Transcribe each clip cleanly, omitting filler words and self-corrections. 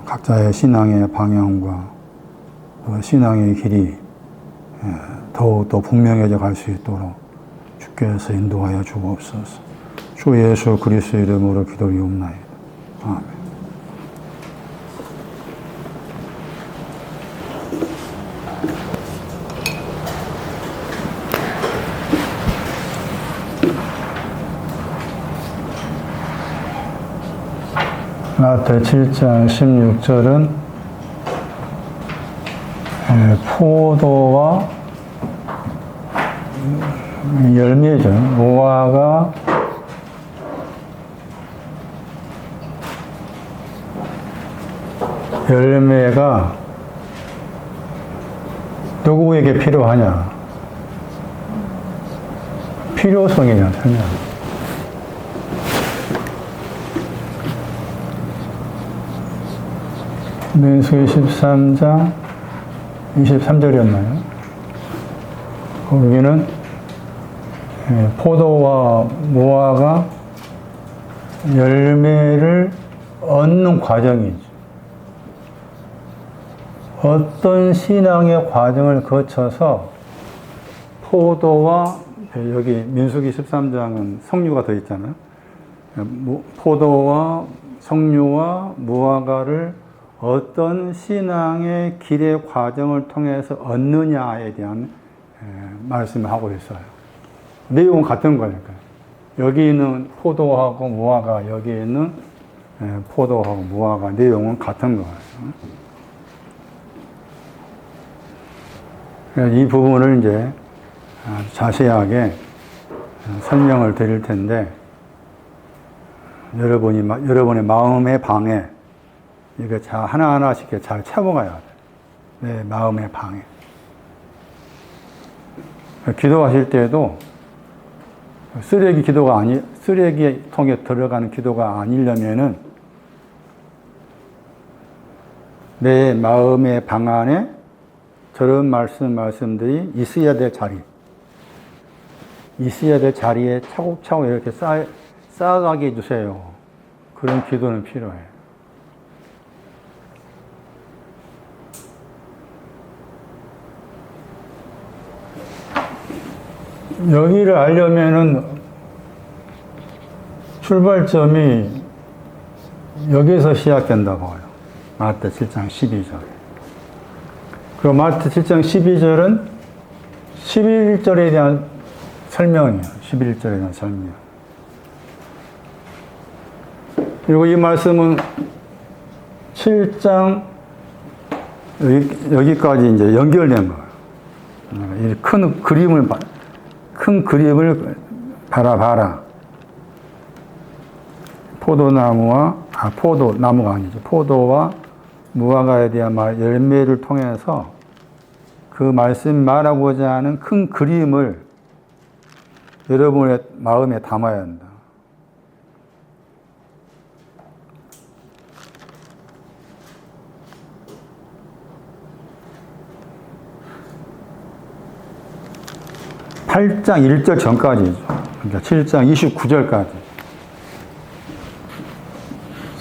각자의 신앙의 방향과 신앙의 길이 더욱더 분명해져 갈 수 있도록 주께서 인도하여 주옵소서. 주 예수 그리스도의 이름으로 기도리옵나이다. 아멘. 마태 7장 16절은 포도와 열매죠. 무화과 열매가 누구에게 필요하냐? 필요성이냐, 설명. 민수기 13장 23절이었나요? 거기는 포도와 무화과 열매를 얻는 과정이죠. 어떤 신앙의 과정을 거쳐서 포도와, 여기 민수기 13장은 석류가 더 있잖아요. 포도와 석류와 무화과를 어떤 신앙의 길의 과정을 통해서 얻느냐에 대한 말씀을 하고 있어요. 내용은 같은 거니까요. 여기 있는 포도하고 무화과, 여기 있는 포도하고 무화과 내용은 같은 거예요. 이 부분을 이제 자세하게 설명을 드릴 텐데, 여러분의 마음의 방에 이거 하나하나씩 잘 채워가야 돼. 내 마음의 방에. 기도하실 때도 쓰레기통에 들어가는 기도가 아니려면은 내 마음의 방 안에 저런 말씀들이 있어야 될 자리에 차곡차곡 이렇게 쌓아가게 해주세요. 그런 기도는 필요해요. 여기를 알려면은 출발점이 여기서 시작된다고 해요. 마태 7장 12절. 그 마태 7장 12절은 11절에 대한 설명이에요. 11절에 대한 설명. 그리고 이 말씀은 7장 여기까지 이제 연결된 거예요. 이 큰 그림을 바라봐라. 포도나무가 아니죠. 포도와 무화과에 대한 열매를 통해서 그 말씀 말하고자 하는 큰 그림을 여러분의 마음에 담아야 한다. (8장 1절) 전까지죠. 그러니까 7장 29절까지.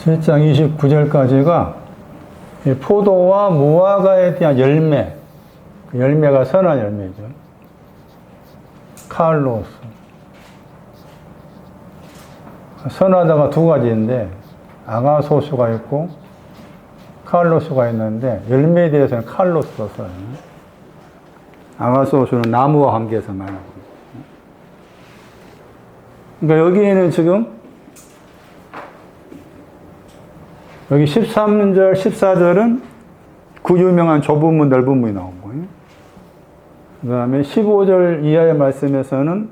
7장 29절까지가 포도와 무화과에 대한 열매, 그 열매가 선한 열매죠. 칼로스. 선하다가 두 가지인데 아가소스가 있고 칼로스가 있는데, 열매에 대해서는 칼로스로 써요. 아가소스는 나무와 관계에서 말하고. 그러니까 여기에는 지금 여기 13절, 14절은 그 유명한 좁은 문, 넓은 문이 나오고, 그 다음에 15절 이하의 말씀에서는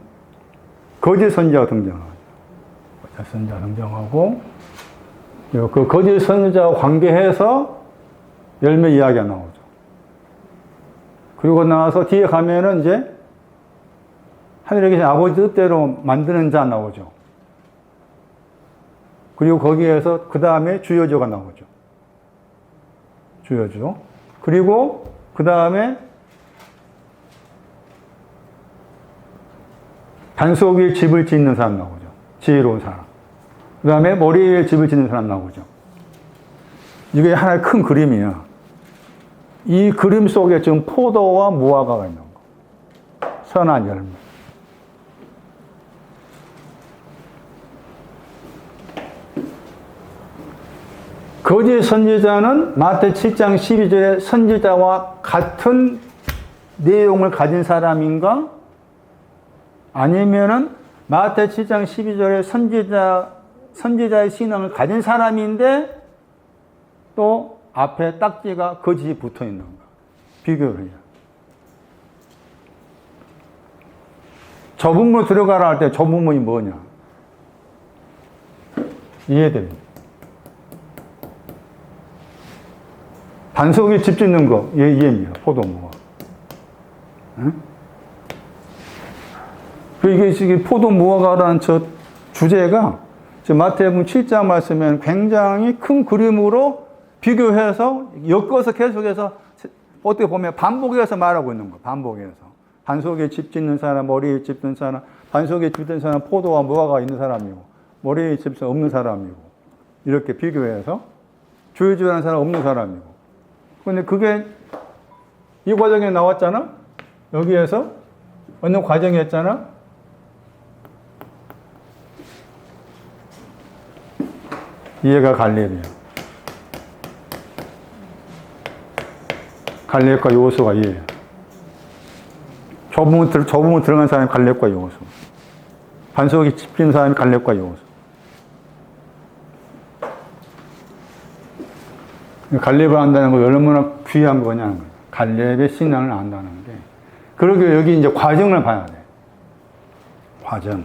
거짓 선지자가 등장하죠. 거짓 선지자가 등장하고, 그 거짓 선지자와 관계해서 열매 이야기가 나오죠. 그리고 나와서 뒤에 가면은 이제 하늘에 계신 아버지 뜻대로 만드는 자 나오죠. 그리고 거기에서 그 다음에 주여주가 나오죠. 주여주. 그리고 그 다음에 단속 위에 집을 짓는 사람 나오죠. 지혜로운 사람. 그 다음에 머리 위에 집을 짓는 사람 나오죠. 이게 하나의 큰 그림이야. 이 그림 속에 지금 포도와 무화과가 있는 거. 선한 열매. 거짓 선지자는 마태 7장 12절의 선지자와 같은 내용을 가진 사람인가? 아니면은 마태 7장 12절의 선지자의 신앙을 가진 사람인데 또 앞에 딱지가 거짓이 붙어 있는가? 비교를 해요. 저분문 들어가라 할 때 저분문이 뭐냐? 이해됩니다. 반석에 집 짓는 거, 이해입니다. 포도무가. 응? 이게 포도무화과라는 저 주제가 마태복음 7장 말씀에는 굉장히 큰 그림으로 비교해서 엮어서 계속해서 어떻게 보면 반복해서 말하고 있는 거예요. 반복해서. 반석에 집 짓는 사람, 머리에 집 짓는 사람, 반석에 집 짓는 사람 포도와 무화과가 있는 사람이고 머리에 집 없는 사람이고 이렇게 비교해서 주의주의하는 사람 없는 사람이고 근데 그게 이 과정에 나왔잖아? 여기에서 어느 과정이었잖아? 이해가 갈렙이야. 갈렙과 요호수가 이해야. 저부문 들어간 사람이 갈렙과 요호수. 반석이 집힌 사람이 갈렙과 요호수. 갈렙을 안다는 거 얼마나 귀한 거냐는 거야. 갈렙의 신앙을 안다는 게. 그러게 여기 이제 과정을 봐야 돼. 과정.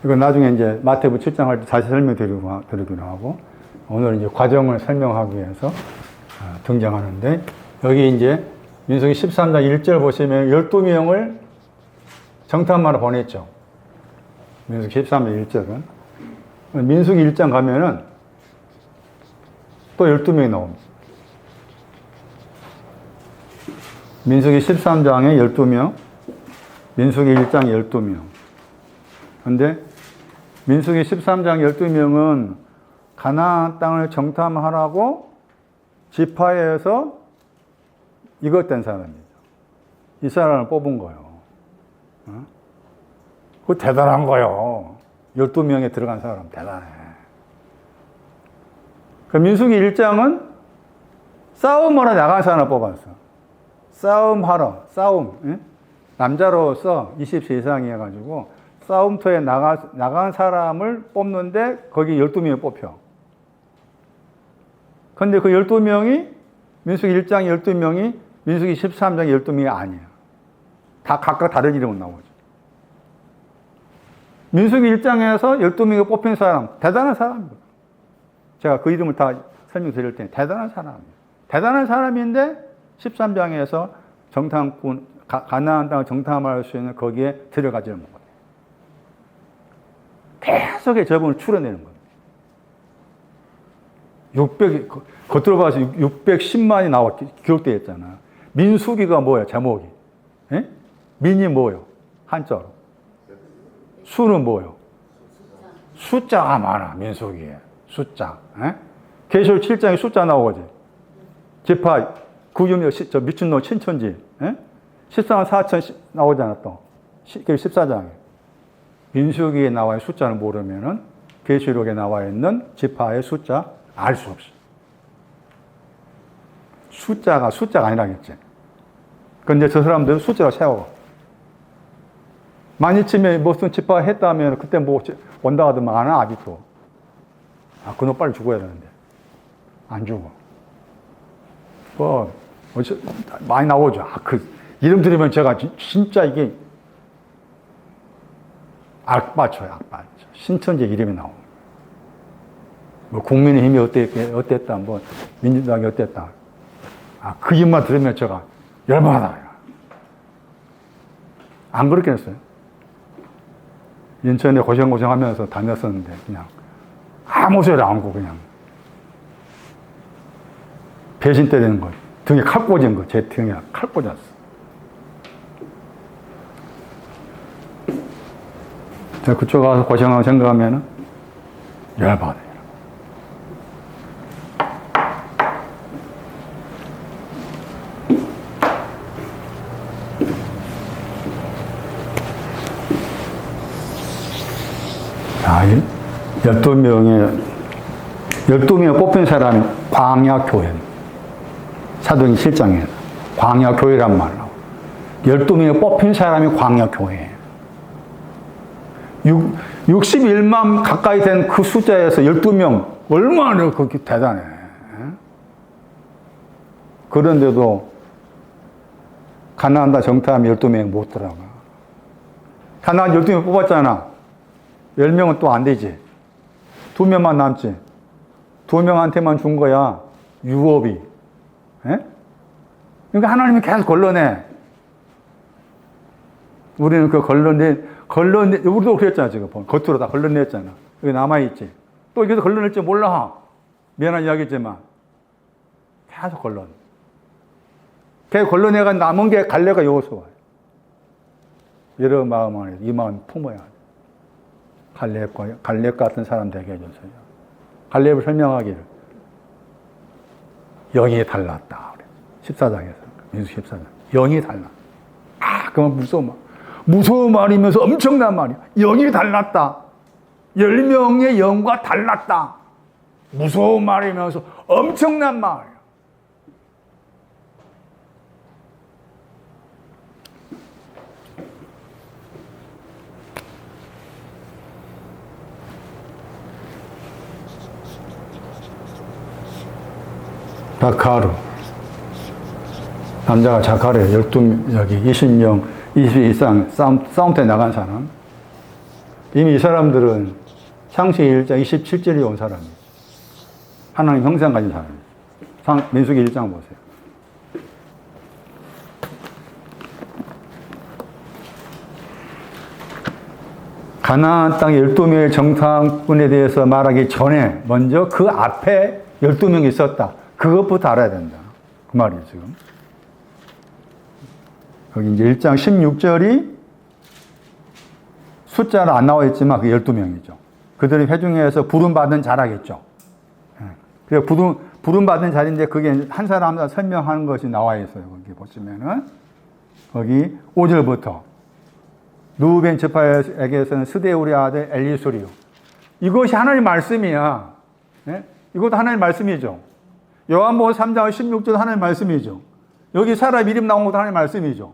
이거 나중에 이제 마태복음 7장 할 때 다시 설명드리기로 하고, 오늘 이제 과정을 설명하기 위해서 등장하는데, 여기 이제 민수기 13장 1절 보시면 12명을 정탐하러 보냈죠. 민수기 13장 1절은. 민수기 1장 가면은 또 12명이 나옵니다. 민수기 13장에 12명, 민수기 1장 12명. 근데 민수기 13장 12명은 가나안 땅을 정탐하라고 지파에서 이것 된 사람이죠. 이 사람을 뽑은 거예요. 그거 대단한 거예요. 12명에 들어간 사람 대단해. 그 민수기 1장은 싸움하러 나간 사람을 뽑았어. 싸움하러, 싸움. 남자로서 20세 이상이 해가지고 싸움터에 나간 사람을 뽑는데 거기 12명이 뽑혀. 근데 그 12명이 민수기 1장 12명이 민수기 13장 12명이 아니야. 다 각각 다른 이름은 나오죠. 민수기 1장에서 12명이 뽑힌 사람, 대단한 사람입니다. 제가 그 이름을 다 설명드릴 테니 대단한 사람이에요. 대단한 사람인데 13장에서 정탐꾼, 가나안 땅을 정탐할 수 있는 거기에 들어가지를 못해요. 계속의 저분을 추려내는 겁니다. 겉으로 봐서 610만이 나와 기록되어 있잖아. 민수기가 뭐야, 제목이? 에? 민이 뭐요? 한자로. 수는 뭐요? 숫자가 많아, 민수기에. 숫자. 계시록 7장에 숫자 나오거지. 지파, 구유명, 미친놈, 신천지. 14만 4천 나오잖아, 또. 14장에. 민수기에 나와 있는 숫자를 모르면은 계시록에 나와 있는 지파의 숫자 알 수 없어. 숫자가 아니라겠지. 근데 저 사람들은 숫자로 세워. 만이쯤에 무슨 지파 했다면 그때 뭐 온다 하더만 안 와, 아직도. 그놈 빨리 죽어야 되는데. 안 죽어. 많이 나오죠. 이름 들으면 제가 진짜 이게 악바쳐요, 악바쳐. 신천지 이름이 나옵니다. 뭐 국민의힘이 어땠다, 뭐 민주당이 어땠다. 그 이름만 들으면 제가 열받아요. 안 그렇게 했어요. 인천에 고생하면서 다녔었는데 그냥 아무 소리 안 하고 그냥 배신 때리는 거, 등에 칼 꽂은 거, 제 등에 칼 꽂았어. 제가 그쪽 가서 고생하고 생각하면은 열받아요. 자, 12명에 뽑힌 사람이 광야교회. 사도행 7장에 광야교회란 말을 하고 12명에 뽑힌 사람이 광야교회예요. 61만 가까이 된 그 숫자에서 12명 얼마나 그렇게 대단해. 그런데도 가나안다 정탐하면 12명이 못 들어가. 가나안 12명 뽑았잖아. 10명은 또 안 되지. 2명만 남지. 2명한테만 준 거야. 유업이. 예? 그러니까 하나님이 계속 걸러내. 우리는 그 우리도 그랬잖아, 지금. 겉으로 다 걸러냈잖아. 여기 남아있지. 또 여기서 걸러낼지 몰라. 미안한 이야기지만. 계속 걸러내. 계속 걸러내가 남은 게 갈렙과 여호수아. 여러 마음 안에 이 마음 품어야 돼. 갈렙 같은 사람 되게 해줬어요. 갈렙을 설명하기를. 영이 달랐다. 14장에서. 민수 14장. 영이 달라. 그만 무서운 말이면서 엄청난 말이야. 영이 달랐다. 10명의 영과 달랐다. 무서운 말이면서 엄청난 말이야. 자카르. 남자가 자카르 20명, 20 이상 싸움터에 나간 사람. 이미 이 사람들은 창세기 1장 27절에 온 사람이에요. 하나님 형상 가진 사람이에요. 민수기 1장 보세요. 가나안 땅 12명의 정탐꾼에 대해서 말하기 전에 먼저 그 앞에 12명이 있었다. 그것부터 알아야 된다. 그 말이에요, 지금. 여기 이제 1장 16절이 숫자는 안 나와 있지만 그 12명이죠. 그들이 회중에서 부름받은 자라겠죠. 그래서 부름받은 자리인데 그게 한 사람 한 사람 설명하는 것이 나와 있어요. 거기 보시면은. 거기 5절부터. 루벤 지파에게서는 스데우리 아들 엘리수리요. 이것이 하나님의 말씀이야. 네? 이것도 하나님의 말씀이죠. 요한복음 3장 16절 하나님의 말씀이죠. 여기 사람 이름 나온 것도 하나님의 말씀이죠.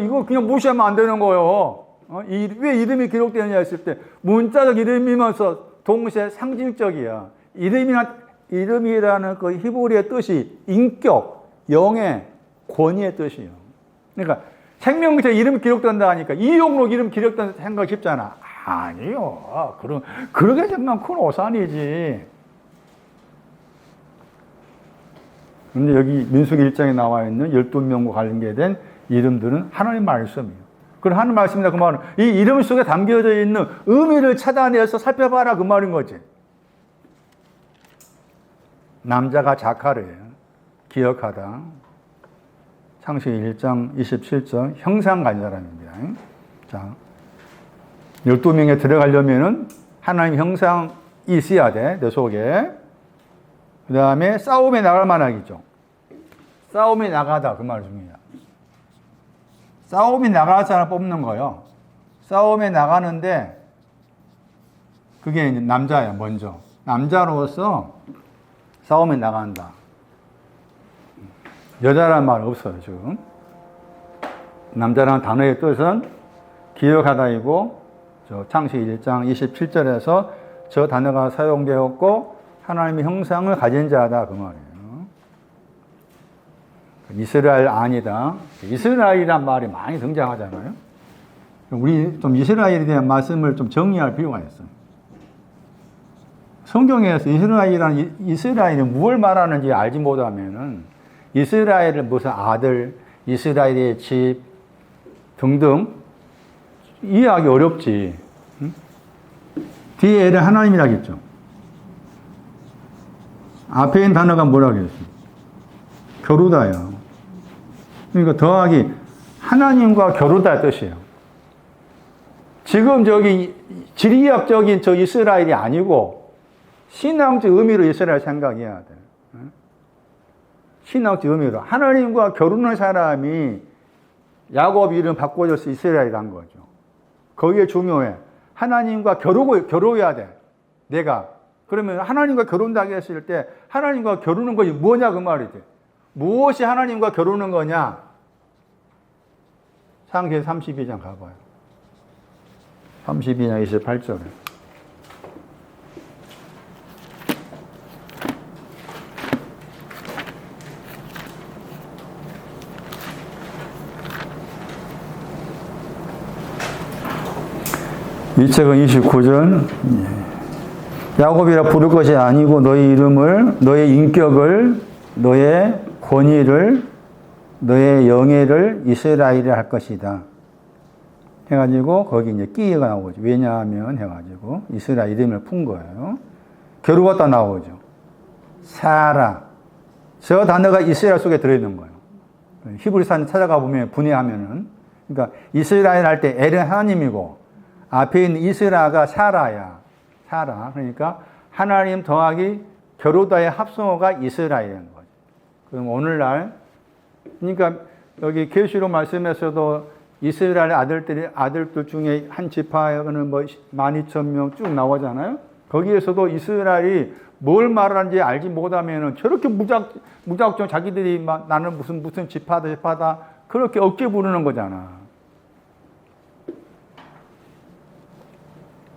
이거 그냥 무시하면 안 되는 거예요. 왜 이름이 기록되느냐 했을 때 문자적 이름이면서 동시에 상징적이야. 이름이라는 그 히브리의 뜻이 인격, 영의 권위의 뜻이에요. 그러니까 생명체 이름이 기록된다 하니까 이용로 이름 기록된다 생각 쉽잖아. 아니요. 그렇게 생각하면 큰 오산이지. 근데 여기 민수기 1장에 나와 있는 12명과 관계된 이름들은 하나님 말씀이에요. 그럼 하나님 말씀이다 그 말은 이 이름 속에 담겨져 있는 의미를 찾아내서 살펴봐라 그 말인 거지. 남자가 자카르예요. 기억하다. 창세기 1장 27절 형상 가진 사람입니다. 자, 12명에 들어가려면은 하나님 형상이 있어야 돼. 내 속에. 그 다음에 싸움에 나갈 만하겠죠. 싸움에 나가다 그 말입니다. 싸움에 나갈 사람 뽑는 거예요. 싸움에 나가는데 그게 이제 남자예요. 먼저 남자로서 싸움에 나간다. 여자란 말 없어요. 지금 남자라는 단어의 뜻은 기억하다이고 창세기 1장 27절에서 저 단어가 사용되었고 하나님의 형상을 가진 자다 그 말이에요. 이스라엘 아니다. 이스라엘이란 말이 많이 등장하잖아요. 우리 좀 이스라엘에 대한 말씀을 좀 정리할 필요가 있어요. 성경에서 이스라엘이 무엇을 말하는지 알지 못하면은 이스라엘을 무슨 아들, 이스라엘의 집 등등 이해하기 어렵지. 응? 뒤에 애를 하나님이라겠죠. 앞에 있는 단어가 뭐라고 했어요? 겨루다야. 그러니까 더하기 하나님과 겨루다 뜻이에요. 지금 저기 지리학적인 저 이스라엘이 아니고 신앙적 의미로 이스라엘 생각해야 돼. 신앙적 의미로 하나님과 겨루는 사람이 야곱 이름 바꿔줘서 이스라엘이란 거죠. 거기에 중요해. 하나님과 겨루어야 돼. 내가. 그러면 하나님과 겨룬다고 했을 때 하나님과 겨루는 것이 뭐냐 그 말이지. 무엇이 하나님과 겨루는 거냐? 창세기 32장 가봐요. 32장 28절에. 이 책은 29절. 야곱이라 부를 것이 아니고 너의 이름을, 너의 인격을, 너의 권위를, 너의 영예를 이스라엘이라 할 것이다. 해가지고 거기 이제 끼가 나오죠. 왜냐하면 해가지고 이스라엘 이름을 푼 거예요. 겨루었다 나오죠. 사라. 저 단어가 이스라엘 속에 들어있는 거예요. 히브리서 찾아가 보면 분해하면은. 그러니까 이스라엘 할 때 엘은 하나님이고 앞에 있는 이스라가 사라야. 사라. 그러니까 하나님 더하기 겨루다의 합성어가 이스라엘인 거죠. 그럼 오늘날 그러니까 여기 계시록 말씀에서도 이스라엘 아들들 중에 한 지파에는 뭐 12,000명 쭉 나오잖아요. 거기에서도 이스라엘이 뭘 말하는지 알지 못하면은 저렇게 무작정 자기들이 막 나는 무슨 지파다 그렇게 어깨 부르는 거잖아.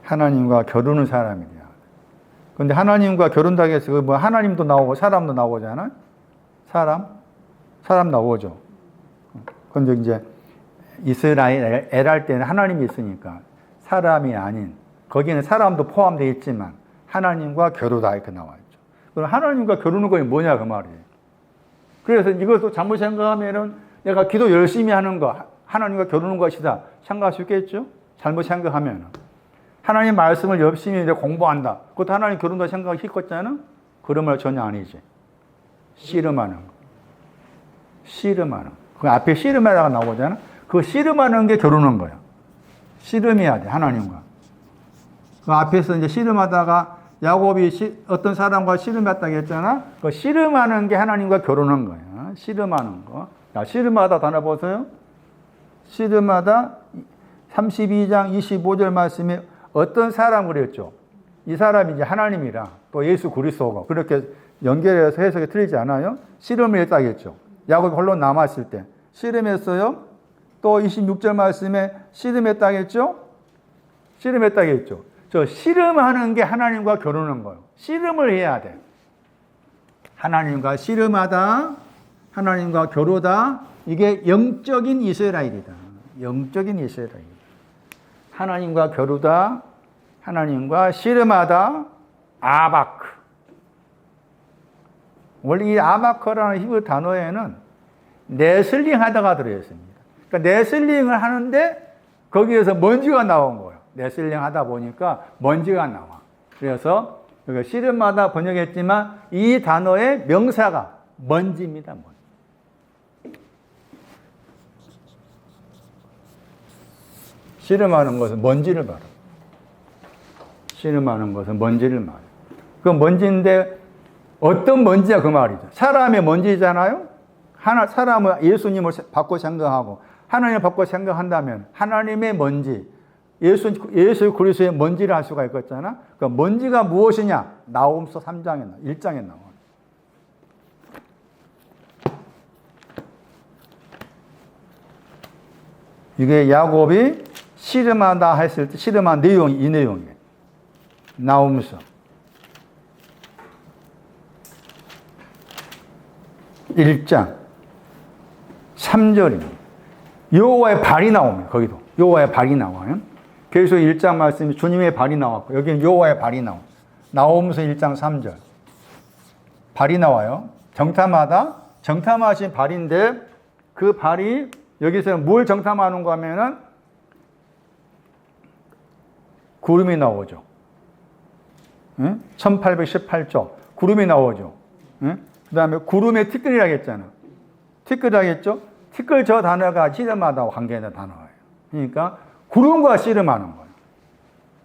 하나님과 겨루는 사람이야. 근데 하나님과 겨룬다고 해서 뭐 하나님도 나오고 사람도 나오잖아. 사람 나오죠. 근데 이제 이스라엘 할 때는 하나님이 있으니까 사람이 아닌 거기는 사람도 포함되어 있지만 하나님과 겨루다 이렇게 나와 있죠. 그럼 하나님과 겨루는 것이 뭐냐 그 말이에요. 그래서 이것도 잘못 생각하면은 내가 기도 열심히 하는 거 하나님과 겨루는 것이다 생각할 수 있겠죠. 잘못 생각하면은 하나님 말씀을 열심히 이제 공부한다. 그것도 하나님 겨룬다 생각이 있겠잖아. 그런 말 전혀 아니지. 씨름하는 거. 씨름하는 거. 그 앞에 씨름하다가 나오잖아. 그 씨름하는 게 겨루는 거야. 씨름해야 돼, 하나님과. 그 앞에서 이제 씨름하다가 야곱이 어떤 사람과 씨름했다고 했잖아. 그 씨름하는 게 하나님과 겨루는 거야. 씨름하는 거. 자, 씨름하다 단어 보세요. 씨름하다 32장 25절 말씀에 어떤 사람 그랬죠? 이 사람이 이제 하나님이라 또 예수 그리스도가 그렇게 연결해서 해석이 틀리지 않아요? 씨름을 했다겠죠. 야곱이 홀로 남았을 때 씨름했어요. 또 26절 말씀에 씨름했다겠죠? 씨름했다겠죠. 저 씨름하는 게 하나님과 겨루는 거예요. 씨름을 해야 돼. 하나님과 씨름하다, 하나님과 겨루다. 이게 영적인 이스라엘이다. 영적인 이스라엘. 하나님과 겨루다, 하나님과 씨름하다, 아바크. 원래 이 아바크라는 히브리 단어에는 네슬링 하다가 들어있습니다. 그러니까 네슬링을 하는데 거기에서 먼지가 나온 거예요. 네슬링 하다 보니까 먼지가 나와. 그래서 여기 씨름하다 번역했지만 이 단어의 명사가 먼지입니다. 먼지. 씨름하는 것은 먼지를 말해요. 씨름하는 것은 먼지를 말해요. 그 먼지인데 어떤 먼지야 그 말이죠. 사람의 먼지잖아요. 사람은 예수님을 받고 생각하고 하나님을 받고 생각한다면 하나님의 먼지, 예수 그리스도의 먼지를 할 수가 있겠잖아. 그 먼지가 무엇이냐? 나홈서 3장에 1장에 나와. 이게 야곱이 씨름하다 했을 때 씨름한 내용이 이 내용이에요. 나홈서 1장 3절입니다. 여호와의 발이 나옵니다. 거기도 여호와의 발이 나와요. 계속 1장 말씀이 주님의 발이 나왔고 여기는 여호와의 발이 나와요. 나홈서 1장 3절 발이 나와요. 정탐하신 발인데 그 발이 여기서는 뭘 정탐하는가 하면은 구름이 나오죠. 1818조 구름이 나오죠. 그 다음에 구름의 티끌이라고 했잖아. 티끌이라겠죠? 티끌 저 단어가 씨름하다와 관계된 단어예요. 그러니까 구름과 씨름하는 거예요.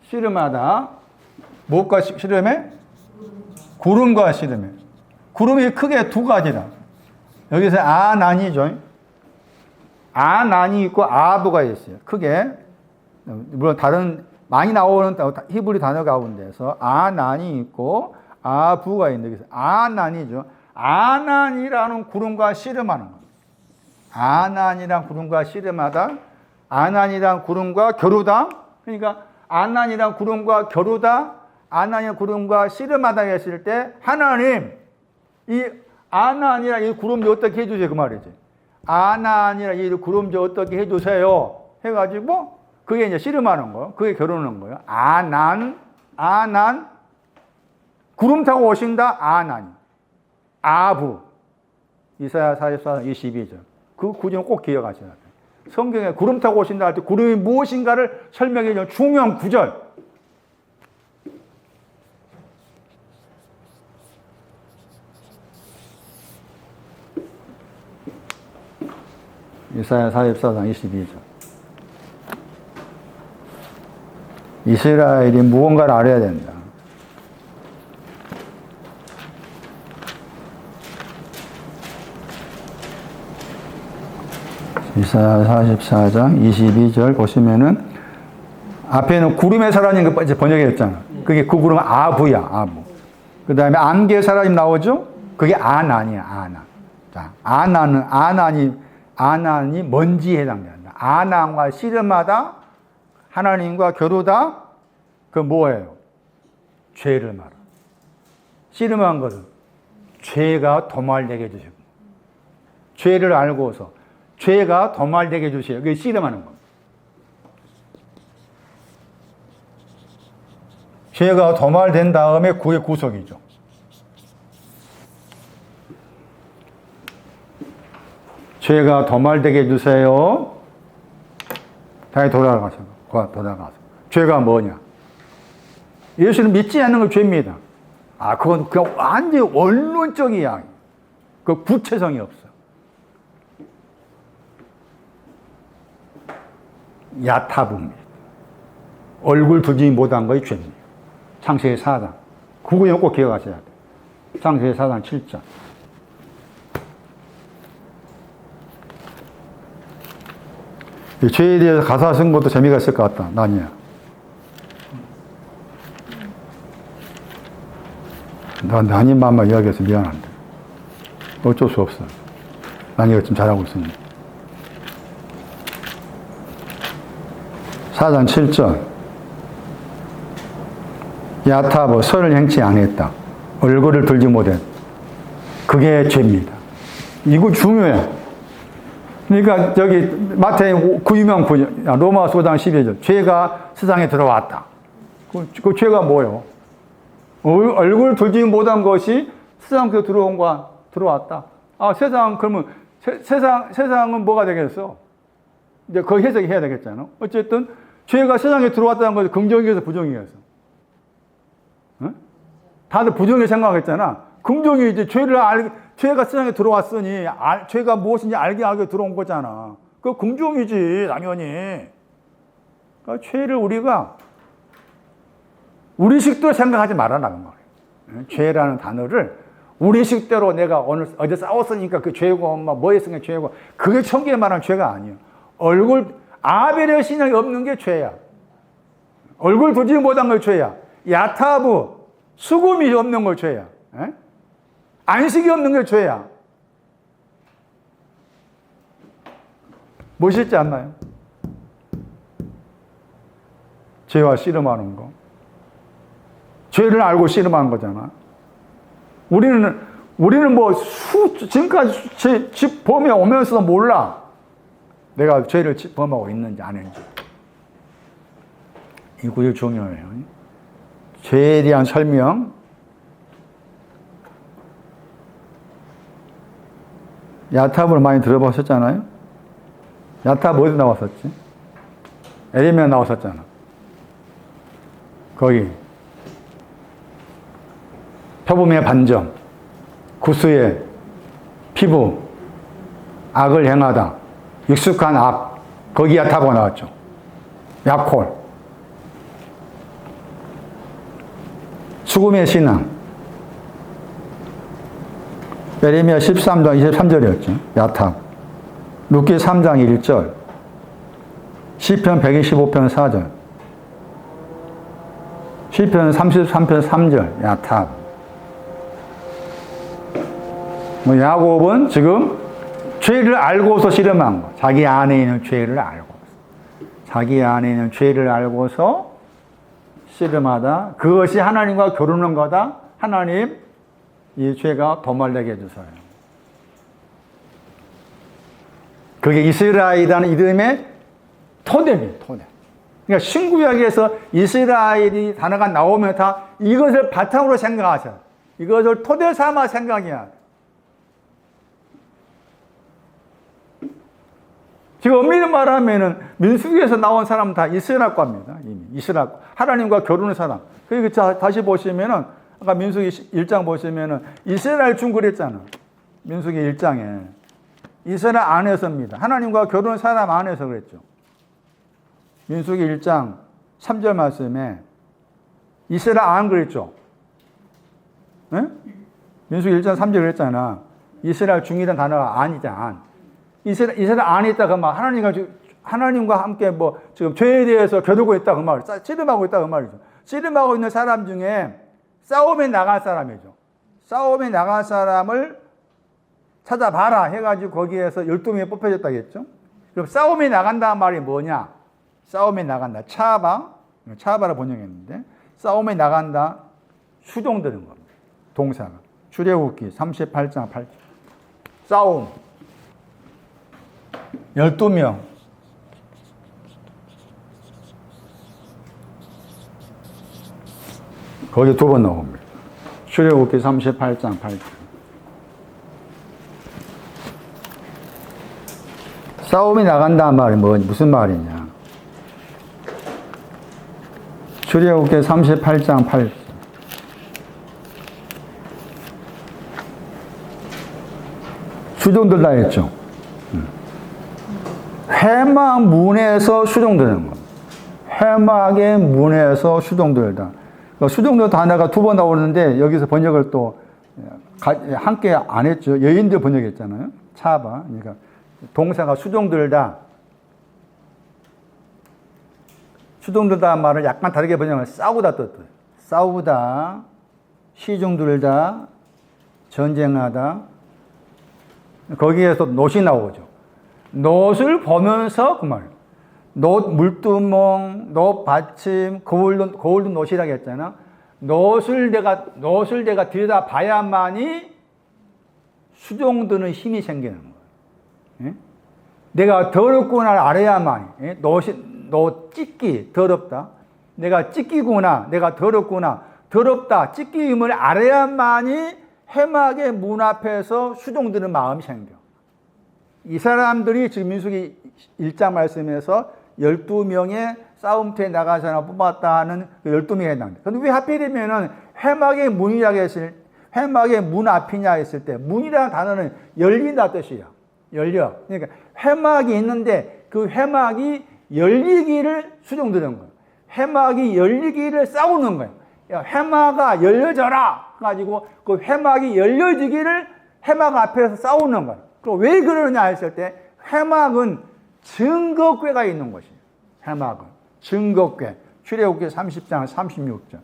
씨름하다. 무엇과 씨름해? 구름과 씨름해. 구름이 크게 두 가지다. 여기서 아난이죠. 아난이 있고 아부가 있어요. 크게. 물론 다른 많이 나오는 히브리 단어 가운데서 아난이 있고 아부가 있는데, 그래서 아난이죠. 아난이라는 구름과 씨름하는 겁니다. 아난이란 구름과 씨름하다, 아난이란 구름과 겨루다. 그러니까 아난이란 구름과 겨루다, 아난이란 구름과 씨름하다 했을 때 하나님, 이 아난이란 이 구름 어떻게 해주세요, 그 말이지. 아난이란 이 구름 어떻게 해주세요 해가지고 그게 이제 씨름하는 거예요. 그게 겨루는 거예요. 아난, 구름 타고 오신다, 아난. 아부, 이사야 44장 22절. 그 구절 꼭 기억하셔야 돼요. 성경에 구름 타고 오신다 할 때 구름이 무엇인가를 설명해 주는 중요한 구절. 이사야 44장 22절. 이스라엘이 무언가를 알아야 된다. 이사야 44장 22절 보시면은 앞에는 구름의 사라진 거 이제 번역했잖아. 그게 그 구름은 아부야, 아부. 그 다음에 안개의 사라짐 나오죠? 그게 아난이야, 아난. 자, 아난이 먼지에 해당된다. 아난과 씨름하다, 하나님과 겨루다, 그 뭐예요? 죄를 말하. 씨름한 것은 죄가 도말되게 해주시고, 죄를 알고서 죄가 도말되게 해주세요. 그게 씨름하는 겁니다. 죄가 도말된 다음에 그게 구속이죠. 죄가 도말되게 해주세요. 다시 돌아가서. 죄가 뭐냐? 예수는 믿지 않는 건 죄입니다. 그건 그냥 완전히 원론적이야. 그 구체성이 없어. 야타부입니다. 얼굴 들지 못한 것이 죄입니다. 창세기 4장. 그 구절 꼭 기억하셔야 돼요. 창세기 4장 7절. 죄에 대해서 가사 쓴 것도 재미가 있을 것 같다. 난이야. 난 아닌 맘만 이야기해서 미안한데. 어쩔 수 없어. 난이가 지금 잘하고 있으니. 4장 7절. 야타보 선을 행치 아니했다. 얼굴을 들지 못했다. 그게 죄입니다. 이거 중요해. 그러니까 저기 마태의 그 유명 구절, 로마서 5장 12절. 죄가 세상에 들어왔다. 그 죄가 뭐예요? 얼굴 들지 못한 것이 세상에 들어왔다. 그러면 세상은 뭐가 되겠어? 이제 그 해석해야 되겠잖아. 어쨌든 죄가 세상에 들어왔다는 것이 긍정이어서 부정이어서. 응? 다들 부정에 생각했잖아. 긍정이 이제 죄가 세상에 들어왔으니 죄가 무엇인지 알게 하게 들어온 거잖아. 그거 긍정이지, 당연히. 그러니까 죄를 우리가 우리식대로 생각하지 말아라는 거예요. 죄라는 단어를 우리식대로 내가 어제 싸웠으니까 그 죄고, 뭐 했으니까 죄고, 그게 천국에 말하는 죄가 아니에요. 아벨의 신앙이 없는 게 죄야. 얼굴 두지 못한 게 죄야. 야타부, 수금이 없는 게 죄야. 에? 안식이 없는 게 죄야. 멋있지 않나요? 죄와 씨름하는 거. 죄를 알고 씨름하는 거잖아. 우리는 뭐 지금까지 집 범에 오면서도 몰라. 내가 죄를 범하고 있는지 아닌지. 이 구절 중요해요. 죄에 대한 설명. 야탑을 많이 들어보셨잖아요. 야탑 어디 나왔었지? 에레미야 나왔었잖아. 거기 표범의 반점, 구스의 피부, 악을 행하다, 익숙한 악, 거기 야타보가 나왔죠. 야콜, 수금의 신앙, 에레미야 13장 23절이었죠. 야탑, 룻기 3장 1절, 시편 125편 4절, 시편 33편 3절 야탑. 뭐 야곱은 지금 죄를 알고서 씨름한 거. 자기 안에 있는 죄를 알고. 자기 안에 있는 죄를 알고서 씨름하다. 그것이 하나님과 겨루는 거다. 하나님, 이 죄가 더 말리게 해주세요. 그게 이스라엘이라는 이름의 토대입니다. 토대. 그러니까 신구약에서 이스라엘이 단어가 나오면 다 이것을 바탕으로 생각하셔요. 이것을 토대 삼아 생각해야 돼요. 지금 엄밀히 말하면은 민수기에서 나온 사람은 다 이스라엘 겁니다. 이미 이스라엘 하나님과 겨루는 사람. 그리고 다시 보시면은 아까 민수기 1장 보시면은 이스라엘 중 그랬잖아. 민수기 1장에 이스라엘 안에서입니다. 하나님과 겨루는 사람 안에서 그랬죠. 민수기 1장 3절 말씀에 이스라엘 안 그랬죠. 네? 민수기 1장 3절 그랬잖아. 이스라엘 중이라는 단어가 안이잖아. 안. 이스라엘 안에 있다 그 말. 하나님과 함께 뭐 지금 죄에 대해서 겨루고 있다 그 말. 씨름하고 있다 그 말이죠. 씨름하고 있는 사람 중에 싸움에 나갈 사람이죠. 싸움에 나갈 사람을 찾아봐라 해가지고 거기에서 12명이 뽑혀졌다겠죠. 그럼 싸움에 나간다는 말이 뭐냐? 싸움에 나간다. 차바라 번역했는데 싸움에 나간다. 수종되는 겁니다. 동사가. 출애굽기 38장 8절. 싸움. 12명. 거기 두 번 나옵니다. 출애굽기 38장 8절. 싸움이 나간다는 말이 무슨 말이냐? 출애굽기 38장 8절. 수종들다 했죠. 회막 문에서 수종되는 겁니다. 회막의 문에서 수종들다. 수종들 단어가 두 번 나오는데 여기서 번역을 또 함께 안 했죠. 여인들 번역했잖아요. 차바. 그러니까 동사가 수종들다. 수종들다 말을 약간 다르게 번역하면 싸우다 뜻. 싸우다, 시중들다, 전쟁하다. 거기에서 놋이 나오죠. 놋을 보면서 그 말이에요. 놋 물두멍, 놋 받침, 거울도 놋이라고 했잖아. 놋을 내가 들여다 봐야만이 수종드는 힘이 생기는 거예요. 예? 내가 더럽구나 알아야만이. 예? 놋 찢기, 더럽다. 내가 찢기구나, 내가 더럽구나, 더럽다, 찢기임을 알아야만이 회막의 문 앞에서 수종드는 마음이 생겨. 이 사람들이 지금 민수기 1장 말씀에서 12명의 싸움터에 나간 사람을 뽑았다 하는 그 12명이 해당돼. 그런데 왜 하필이면은 회막의 문이라고 했을, 회막의 문 앞이냐 했을 때, 문이라는 단어는 열린다 뜻이야. 열려. 그러니까 회막이 있는데 그 회막이 열리기를 수종드는 거예요. 회막이 열리기를 싸우는 거예요. 야, 회막아 열려져라! 가지고 그 회막이 열려지기를 회막 앞에서 싸우는 거예요. 그럼 왜 그러느냐 했을 때 회막은 증거궤가 있는 것이에요. 회막은 증거궤. 출애굽기 30장 36절.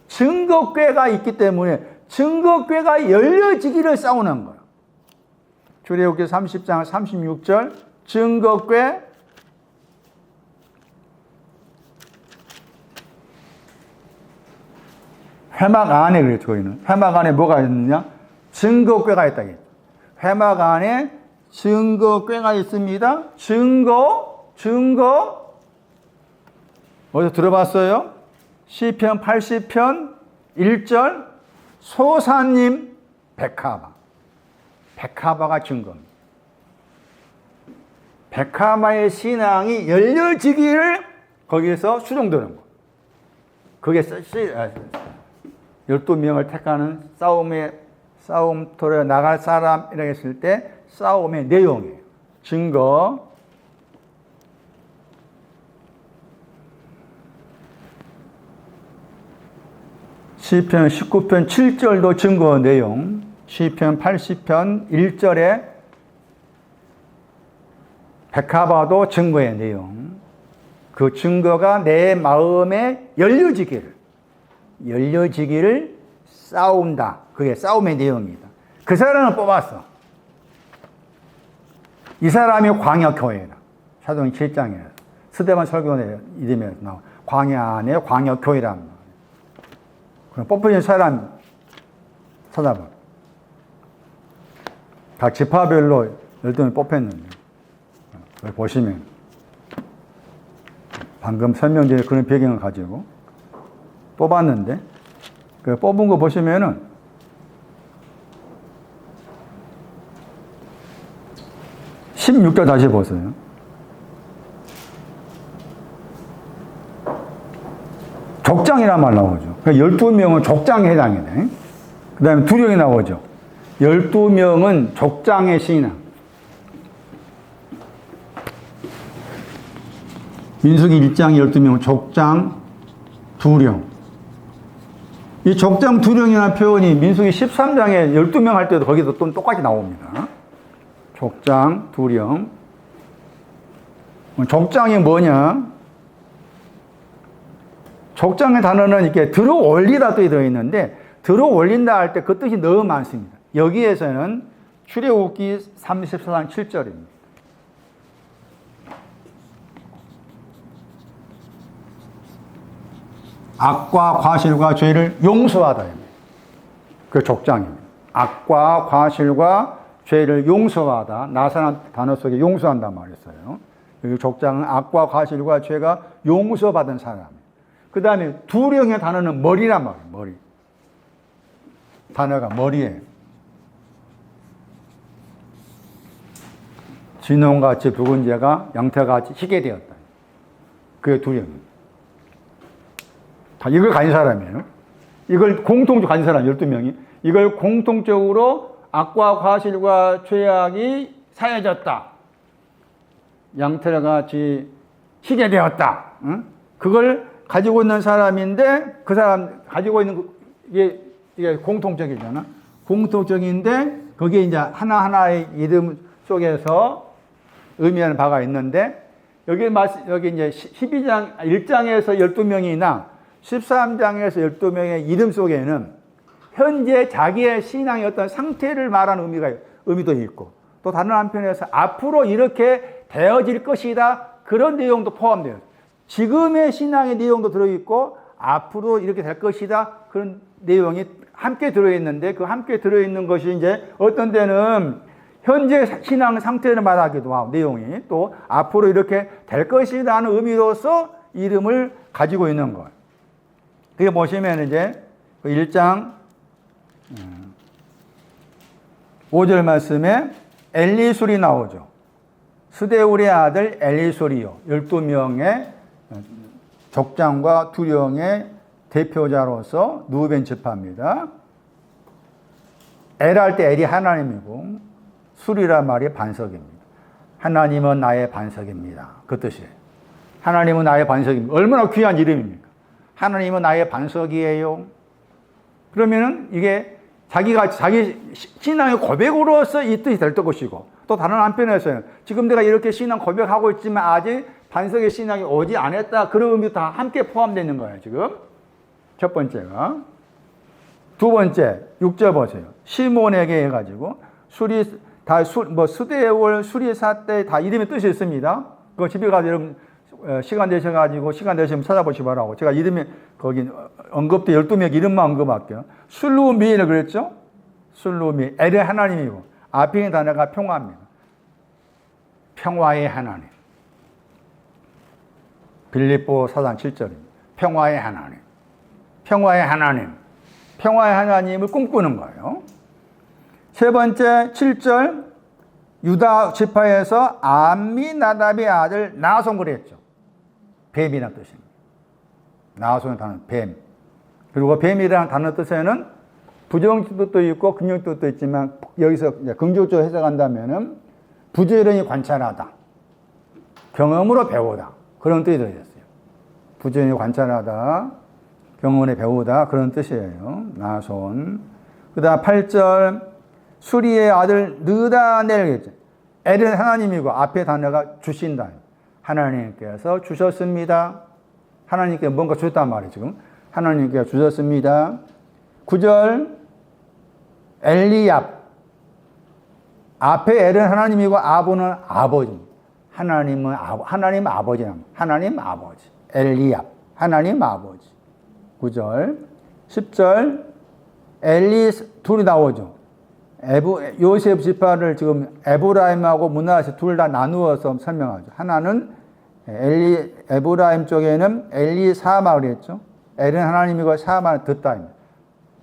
증거궤가 있기 때문에 증거궤가 열려지기를 싸우는 거예요. 출애굽기 30장 36절. 증거궤. 회막 안에 그랬죠. 거기는 회막 안에 뭐가 있느냐? 증거궤가 있다. 회막 안에 증거궤가 있습니다. 증거 어디서 들어봤어요? 시편 80편 1절 소사님 백하바가 증거입니다. 백하바의 신앙이 열려지기를 거기에서 수종되는 거. 그게 12명을 택하는 싸움터에 나갈 사람이라고 했을 때 싸움의 내용이에요. 증거. 시편 19편 7절도 증거 내용. 시편 80편 1절에 백하바도 증거의 내용. 그 증거가 내 마음에 열려지기를. 열려지기를 싸운다. 그게 싸움의 내용이다. 그 사람을 뽑았어. 이 사람이 광역교회다. 사도행 7장에 스데반 설교의 이름에 나와 광야 안에 광역교회란 말이에요. 그럼 뽑혀진 사람 찾아봐. 각 지파별로 12명이 뽑혔는데 여기 보시면 방금 설명드린 그런 배경을 가지고 뽑았는데 그 뽑은 거 보시면은 16절 다시 보세요. 족장이란 말 나오죠. 12명은 족장에 해당이 돼. 그 다음에 두령이 나오죠. 12명은 족장의 신앙. 민수기 1장 12명 족장 두령. 이 족장 두령이라는 표현이 민수기 13장에 12명 할 때도 거기도 또 똑같이 나옵니다. 족장 두령. 족장이 뭐냐? 족장의 단어는 이렇게 들어 올리다 뜻이 들어있는데 들어 올린다 할 때 그 뜻이 너무 많습니다. 여기에서는 출애굽기 34장 7절입니다. 악과 과실과 죄를 용서하다. 그 족장입니다. 악과 과실과 죄를 용서하다. 나사란 단어 속에 용서한단 말이었어요. 여기 족장은 악과 과실과 죄가 용서받은 사람. 그 다음에 두령의 단어는 머리란 말이에요. 머리. 단어가 머리에. 진홍같이 붉은 죄가 양태같이 희게 되었다. 그게 두령입니다. 다 이걸 가진 사람이에요. 이걸 공통적으로 가진 사람 12명이. 이걸 공통적으로 악과 과실과 죄악이 사해졌다. 양태같이 희게 되었다. 응? 그걸 가지고 있는 사람인데 그 사람 가지고 있는 이게 공통적이잖아. 공통적인데 거기에 이제 하나하나의 이름 속에서 의미하는 바가 있는데 여기 이제 12장 1장에서 12명이나 13장에서 12명의 이름 속에는 현재 자기의 신앙의 어떤 상태를 말하는 의미도 있고 또 다른 한편에서 앞으로 이렇게 되어질 것이다. 그런 내용도 포함돼요. 지금의 신앙의 내용도 들어있고 앞으로 이렇게 될 것이다. 그런 내용이 함께 들어있는데 그 함께 들어있는 것이 이제 어떤 때는 현재 신앙 상태를 말하기도 하고 내용이 또 앞으로 이렇게 될 것이라는 의미로서 이름을 가지고 있는 거예요. 그게 보시면 이제 1장 5절 말씀에 엘리술이 나오죠. 스데울의 아들 엘리술이요. 12명의 족장과 두령의 대표자로서 누벤 지파입니다. 엘할 때 엘이 하나님이고 술이란 말이 반석입니다. 하나님은 나의 반석입니다. 그 뜻이에요. 하나님은 나의 반석입니다. 얼마나 귀한 이름입니까? 하나님은 나의 반석이에요. 그러면은 이게 자기 신앙의 고백으로서 이 뜻이 될 것이고 또 다른 한편에서는 지금 내가 이렇게 신앙 고백하고 있지만 아직 반석의 신앙이 오지 않았다. 그런 의미도 다 함께 포함되어 있는 거예요, 지금. 첫 번째가. 두 번째, 6절 보세요. 시몬에게 해가지고 스데울, 수리사 때 다 이름의 뜻이 있습니다. 그거 집에 가서 여러분 시간 되셔가지고 시간 되시면 찾아보시 바라고. 제가 이름이 거기 언급도 12명 이름만 언급할게요. 술루미를 그랬죠? 술루미. 엘의 하나님이고 앞에 있는 단어가 평화입니다. 평화의 하나님. 빌립보 4장 7절입니다. 평화의 하나님. 평화의 하나님. 평화의 하나님을 꿈꾸는 거예요. 세 번째 7절 유다 지파에서 암미나답의 아들 나손 그랬죠. 뱀이라는 뜻입니다. 나손의 단어 뱀. 그리고 뱀이라는 단어 뜻에는 부정적 뜻도 있고 긍정적 뜻도 있지만 여기서 긍정적으로 해석한다면은 부지런히 관찰하다. 경험으로 배우다. 그런 뜻이 들어있어요. 부지런히 관찰하다. 경험으로 배우다. 그런 뜻이에요. 나손. 그 다음 8절 수리의 아들 느다넬. 엘은 하나님이고 앞에 단어가 주신다. 하나님께서 주셨습니다. 하나님께 뭔가 주셨단 말이에요. 지금 하나님께서 주셨습니다. 9절 엘리압. 앞에 엘은 하나님이고 아부는 아버지. 하나님 아버지랍니다. 하나님 아버지. 엘리압. 하나님 아버지. 9절. 10절 엘리 둘이 나오죠. 요셉 지파를 지금 에브라임하고 므낫세 둘 다 나누어서 설명하죠. 하나는 에브라임 쪽에는 엘리사마 그랬죠. 엘은 하나님이고 사마는 듣다.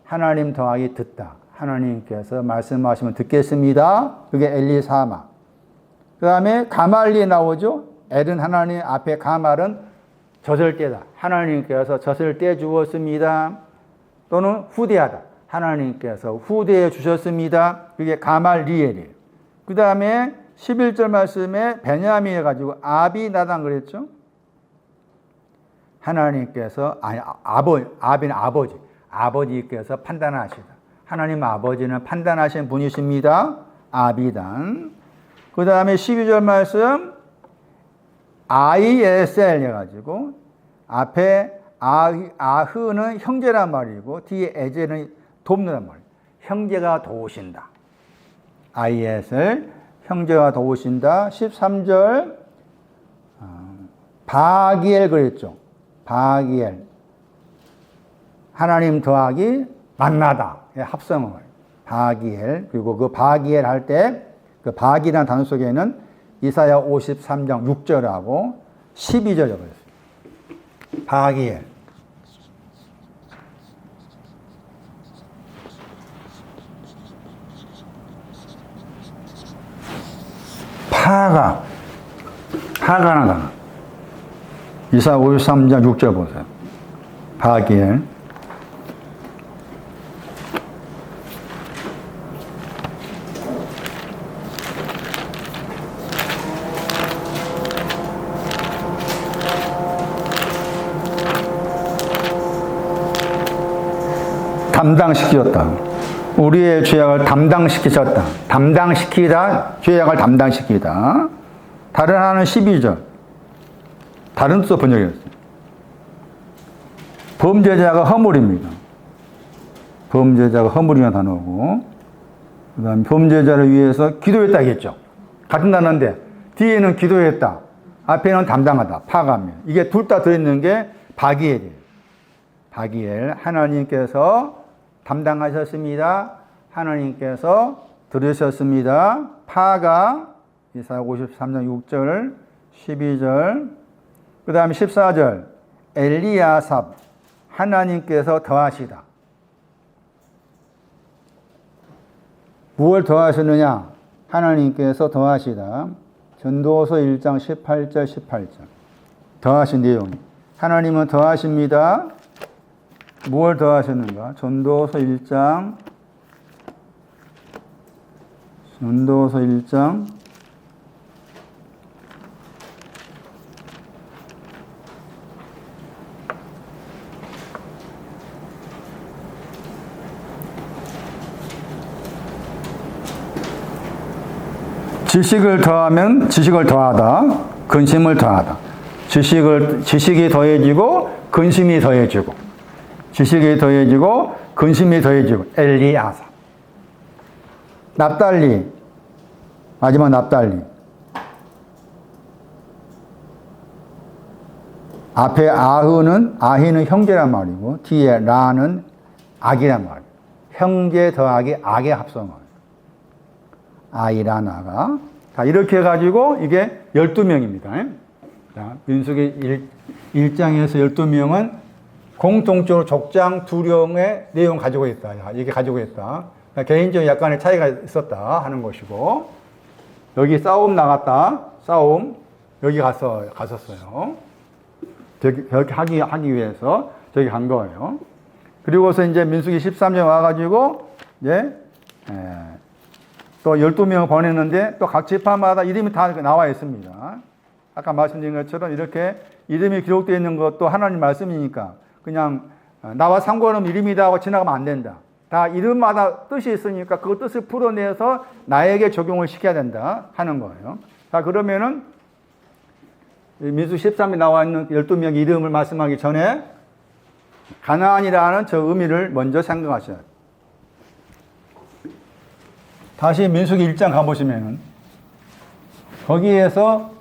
하나님 더하기 듣다. 하나님께서 말씀하시면 듣겠습니다. 그게 엘리사마. 그 다음에 가말리 나오죠. 엘은 하나님 앞에 가말은 젖을 떼다. 하나님께서 젖을 떼 주었습니다. 또는 후대하다. 하나님께서 후대해 주셨습니다. 그게 가말리엘이에요. 그 다음에 11절 말씀에 베냐민 해가지고 아비나단 그랬죠. 하나님께서 아비는 아버지. 아버지께서 판단하시다. 하나님 아버지는 판단하신 분이십니다. 아비단. 그 다음에 12절 말씀 ISL 해가지고 앞에 아흐는 형제란 말이고 뒤에 에제는 돕는단 말이에요. 형제가 도우신다. ISL 형제가 도우신다. 13절 바기엘 그랬죠. 바기엘 하나님 더하기 만나다. 합성어 바기엘. 그리고 그 바기엘 할 때 그 바기라는 단어 속에는 이사야 53장 6절하고 12절 적어졌어요. 바기엘. 파가는 단어. 이사야 53장 6절 보세요. 바기엘. 담당시키셨다. 우리의 죄악을 담당시키셨다. 담당시키다, 죄악을 담당시키다. 다른 하나는 12절. 다른 뜻으로 번역했어요. 범죄자가 허물입니다. 범죄자가 허물이라는 단어고, 그 다음 범죄자를 위해서 기도했다 하겠죠. 같은 단어인데, 뒤에는 기도했다. 앞에는 담당하다. 파가면. 이게 둘 다 들어있는 게 바기엘이에요. 바기엘. 하나님께서 담당하셨습니다. 하나님께서 들으셨습니다. 파가 이사야 53장 6절 12절 그 다음에 14절 엘리야삽 하나님께서 더하시다. 무엇을 더하시느냐? 하나님께서 더하시다. 전도서 1장 18절 더하신 내용이 하나님은 더하십니다. 무엇을 더하셨는가? 전도서 1장 지식을 더하면 지식을 더하다. 근심을 더하다. 지식이 더해지고 근심이 더해지고 지식이 더해지고 근심이 더해지고 엘리아사. 납달리. 마지막 납달리. 앞에 아히는 형제란 말이고 뒤에 라는 악이란 말이에요. 형제 더하기 악의 합성어. 아이라나가. 자, 이렇게 해가지고 이게 12명입니다. 자, 민수기 1장에서 12명은 공통적으로 족장 두령의 내용 가지고 있다. 이게 가지고 있다. 개인적인 약간의 차이가 있었다 하는 것이고, 여기 싸움 나갔다. 싸움. 여기 갔었어요. 저기 하기 위해서 저기 간 거예요. 그리고서 이제 민수기 13장 와가지고, 이제, 또 12명 보냈는데, 또 각 지파마다 이름이 다 나와 있습니다. 아까 말씀드린 것처럼 이렇게 이름이 기록되어 있는 것도 하나님 말씀이니까, 그냥 나와 상관없는 이름이다 하고 지나가면 안 된다. 다 이름마다 뜻이 있으니까 그 뜻을 풀어내서 나에게 적용을 시켜야 된다 하는 거예요. 자, 그러면은 민수 13에 나와 있는 12명 이름을 말씀하기 전에 가나안이라는 저 의미를 먼저 생각하셔야 돼요. 다시 민수기 1장 가보시면은 거기에서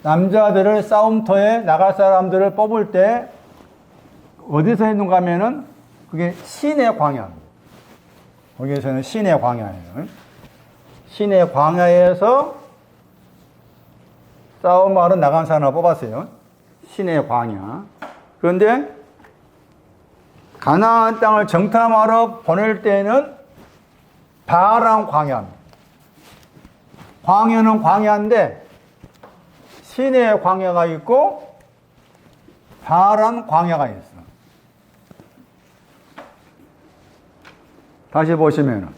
남자들을 싸움터에 나갈 사람들을 뽑을 때 어디서 했는가 하면은 그게 신의 광야입니다. 거기에서는 신의 광야예요. 신의 광야에서 싸움하러 나간 사람을 뽑았어요. 신의 광야. 그런데 가나안 땅을 정탐하러 보낼 때는 바란 광야입니다. 광야는 광야인데 신의 광야가 있고 바란 광야가 있어. 다시 보시면은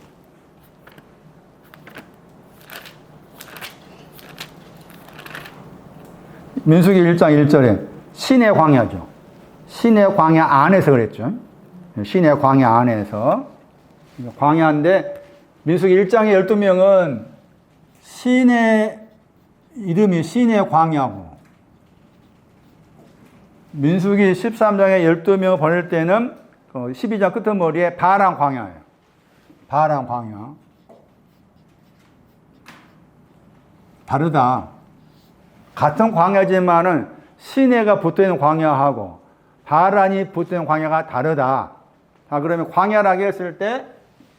민수기 1장 1절에 신의 광야죠. 신의 광야 안에서 그랬죠. 신의 광야 안에서 광야인데 민수기 1장의 12명은 신의 이름이 신의 광야고 민수기 13장의 12명을 보낼 때는 12장 끝머리에 바란 광야예요. 바란 광야. 다르다. 같은 광야지만은 시내가 붙어있는 광야하고 바란이 붙어있는 광야가 다르다. 자, 그러면 광야라고 했을 때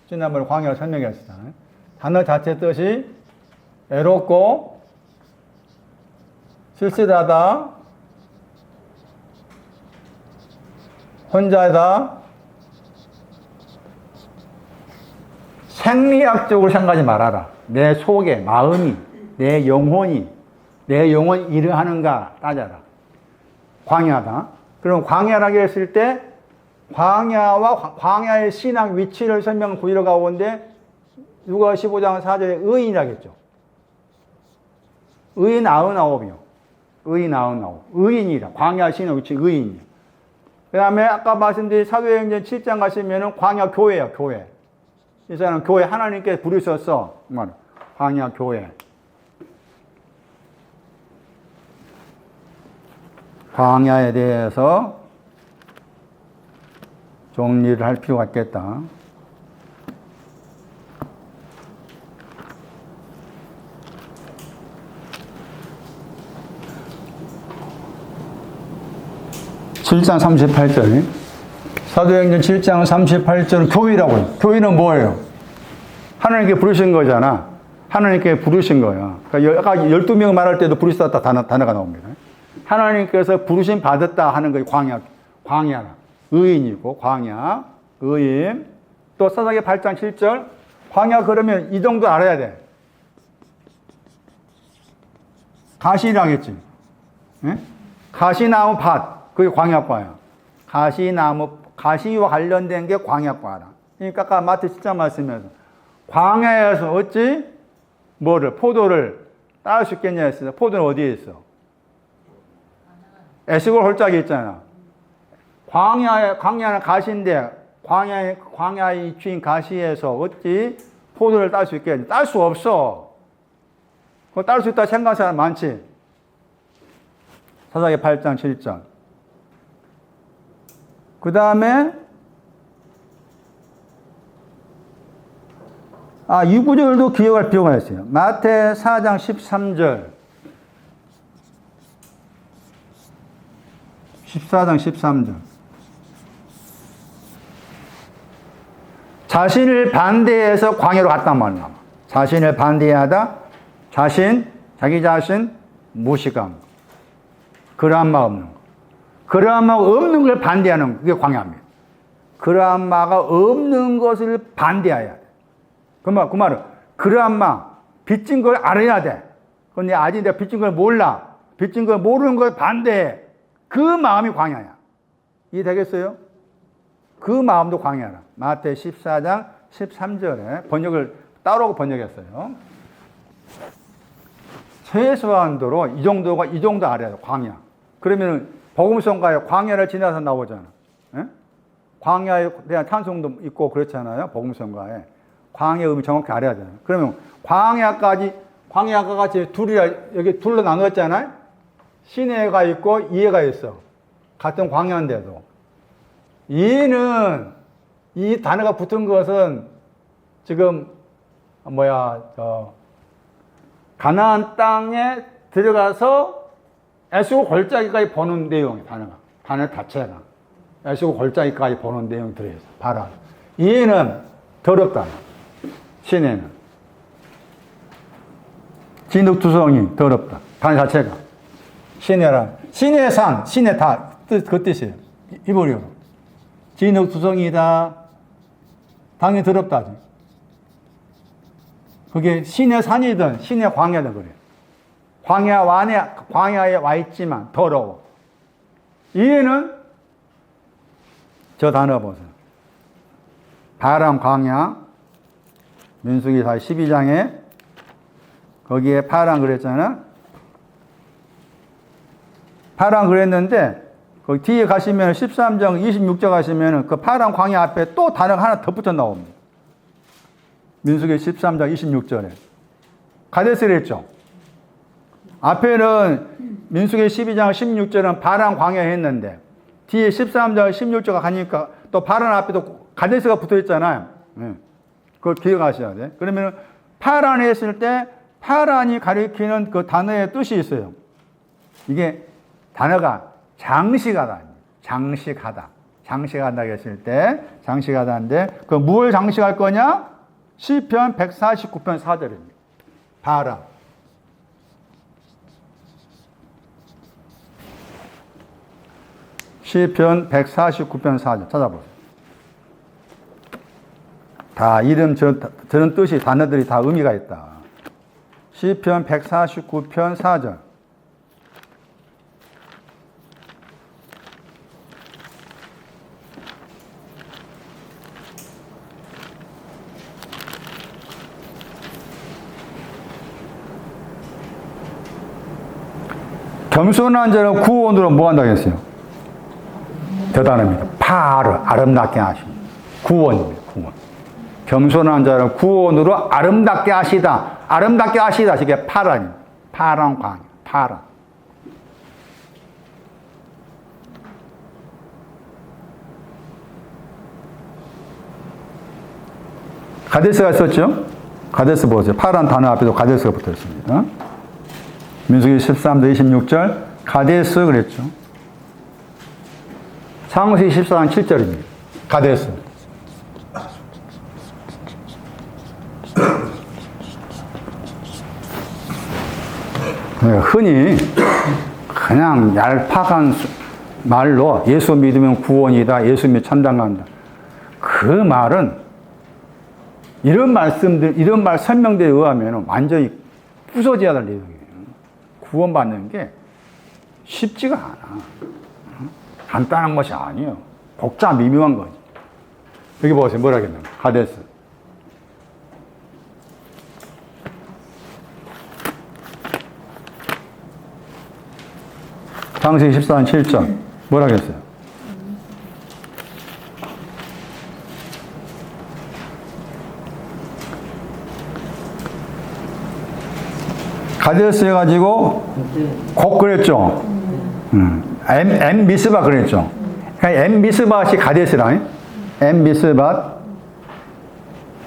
지난번에 광야를 설명했었잖아요. 단어 자체 뜻이 애롭고 쓸쓸하다, 혼자다, 생리학적으로 생각하지 말아라. 내 속에, 마음이, 내 영혼이, 내 영혼 일을 하는가 따져라. 광야다. 그럼 광야라고 했을 때 광야와 광야의 신앙 위치를 설명 구의로 가오는데 누가 15장 4절에 의인이라고 했죠. 의인 99이요. 의인 99. 의인이라. 광야 신앙 위치 의인이요. 그 다음에 아까 말씀드린 사도행전 7장 가시면은 광야 교회예요. 교회. 이 사람은 교회 하나님께 부르셨어. 광야 교회. 광야에 대해서 정리를 할 필요가 있겠다. (7장 38절) 사도행전 7장 38절 교회라고 해요. 교회는 뭐예요? 하나님께 부르신 거잖아. 하나님께 부르신 거야. 그러니까 아까 12명 말할 때도 부르셨다 단어가 나옵니다. 하나님께서 부르심 받았다 하는 거예요. 광야라. 의인이고 광야, 의인. 또 사사기 8장 7절 광야 그러면 이 정도 알아야 돼. 가시라고 했지. 네? 가시나무 밭, 그게 광야과야. 가시와 관련된 게 광야과라. 그러니까 아까 마태 10장 말씀에서 광야에서 어찌 포도를 따를 수 있겠냐 했어요. 포도는 어디에 있어? 에스골 홀짝이 있잖아. 광야는 가시인데 광야의 주인 가시에서 어찌 포도를 딸 수 있겠냐? 딸 수 없어. 그거 딸 수 있다 생각하는 사람 많지. 사사기 8장 7장. 그 다음에 이 구절도 기억할 필요가 있어요. 마태 4장 13절. 14장 13절. 자신을 반대해서 광야로 갔단 말이야. 자신을 반대하다, 자기 자신 무식함. 그러한 마 없는 거. 그러한 마가 없는 걸 반대하는 거. 그게 광야입니다. 그러한 마가 없는 것을 반대해야 돼. 그 말은, 그러한 마, 빚진 걸 알아야 돼. 근데 아직 내가 빚진 걸 몰라. 빚진 걸 모르는 걸 반대해. 그 마음이 광야야. 이해되겠어요? 그 마음도 광야라. 마태 14장 13절에 번역을 따로 번역했어요. 최소한도로 이 정도 알아야 돼. 광야. 그러면은 복음성가에 광야를 지나서 나오잖아. 예? 광야에 대한 찬송도 있고 그렇잖아요. 복음성가에. 광야의 의미 정확히 알아야 되잖아요. 그러면 광야가 같이 여기 둘로 나누었잖아요. 시내가 있고 이해가 있어. 같은 광야인데도. 얘는 이 단어가 붙은 것은 지금 가나안 땅에 들어가서 애수고 골짜기까지 보는 내용이 단어 자체가 애수고 골짜기까지 보는 내용이 들어있어. 봐라. 얘는 더럽다. 시내는 진흙투성이 더럽다. 단어 자체가 시내란 시내 산 시내 다 그 뜻이에요. 이보려 진흙투성이다. 당연히 더럽다지. 그게 신의 산이든 신의 광야든 그래. 광야에 와 있지만 더러워. 이해는 저 단어 보세요. 바람 광야 민수기사 12장에 거기에 파랑 그랬잖아. 파랑 그랬는데 거기 뒤에 가시면 13장 26절 가시면 그 파랑 광야 앞에 또 단어가 하나 더 붙어 나옵니다. 민수기 13장 26절에 가데스를 했죠. 앞에는 민수기 12장 16절은 바람 광야 했는데 뒤에 13장 16절가 가니까 또 바람 앞에도 가데스가 붙어 있잖아요. 그걸 기억하셔야 돼. 그러면 파란에 했을 때 파란이 가리키는 그 단어의 뜻이 있어요. 이게 단어가 장식하다. 장식하다 했을 때 장식하다인데 그 뭘 장식할 거냐? 시편 149편 4절입니다. 바람. 시편 149편 4절 찾아보세요. 다 이름 저런 뜻이 단어들이 다 의미가 있다. 시편 149편 4절. 겸손한 자를 구원으로 뭐 한다고 했어요? 대단합니다. 아름답게 하십니다. 구원입니다. 구원. 겸손한 자를 구원으로 아름답게 하시다. 아름답게 하시다. 이게 파란입니다. 파란 광야. 파란. 가데스가 있었죠? 가데스 보세요. 파란 단어 앞에도 가데스가 붙어 있습니다. 민수기 13장 26절 가데스 그랬죠. 창세기 14장 7절입니다. 가데스. 흔히 그냥 얄팍한 말로 예수 믿으면 구원이다. 예수 믿으면 천당 간다. 그 말은 이런 말씀들, 이런 말 설명들에 의하면 완전히 부서져야 될 내용이에요. 구원받는 게 쉽지가 않아. 간단한 것이 아니에요. 복잡 미묘한 거지. 여기 보세요. 뭐라 했나? 가데스. 창세기 14장 7절. 뭐라 했어요? 가데스 해가지고 곡 그랬죠. 엠 미스바 그랬죠. 그러니까 엠 미스바시 가데스라. 엠 미스바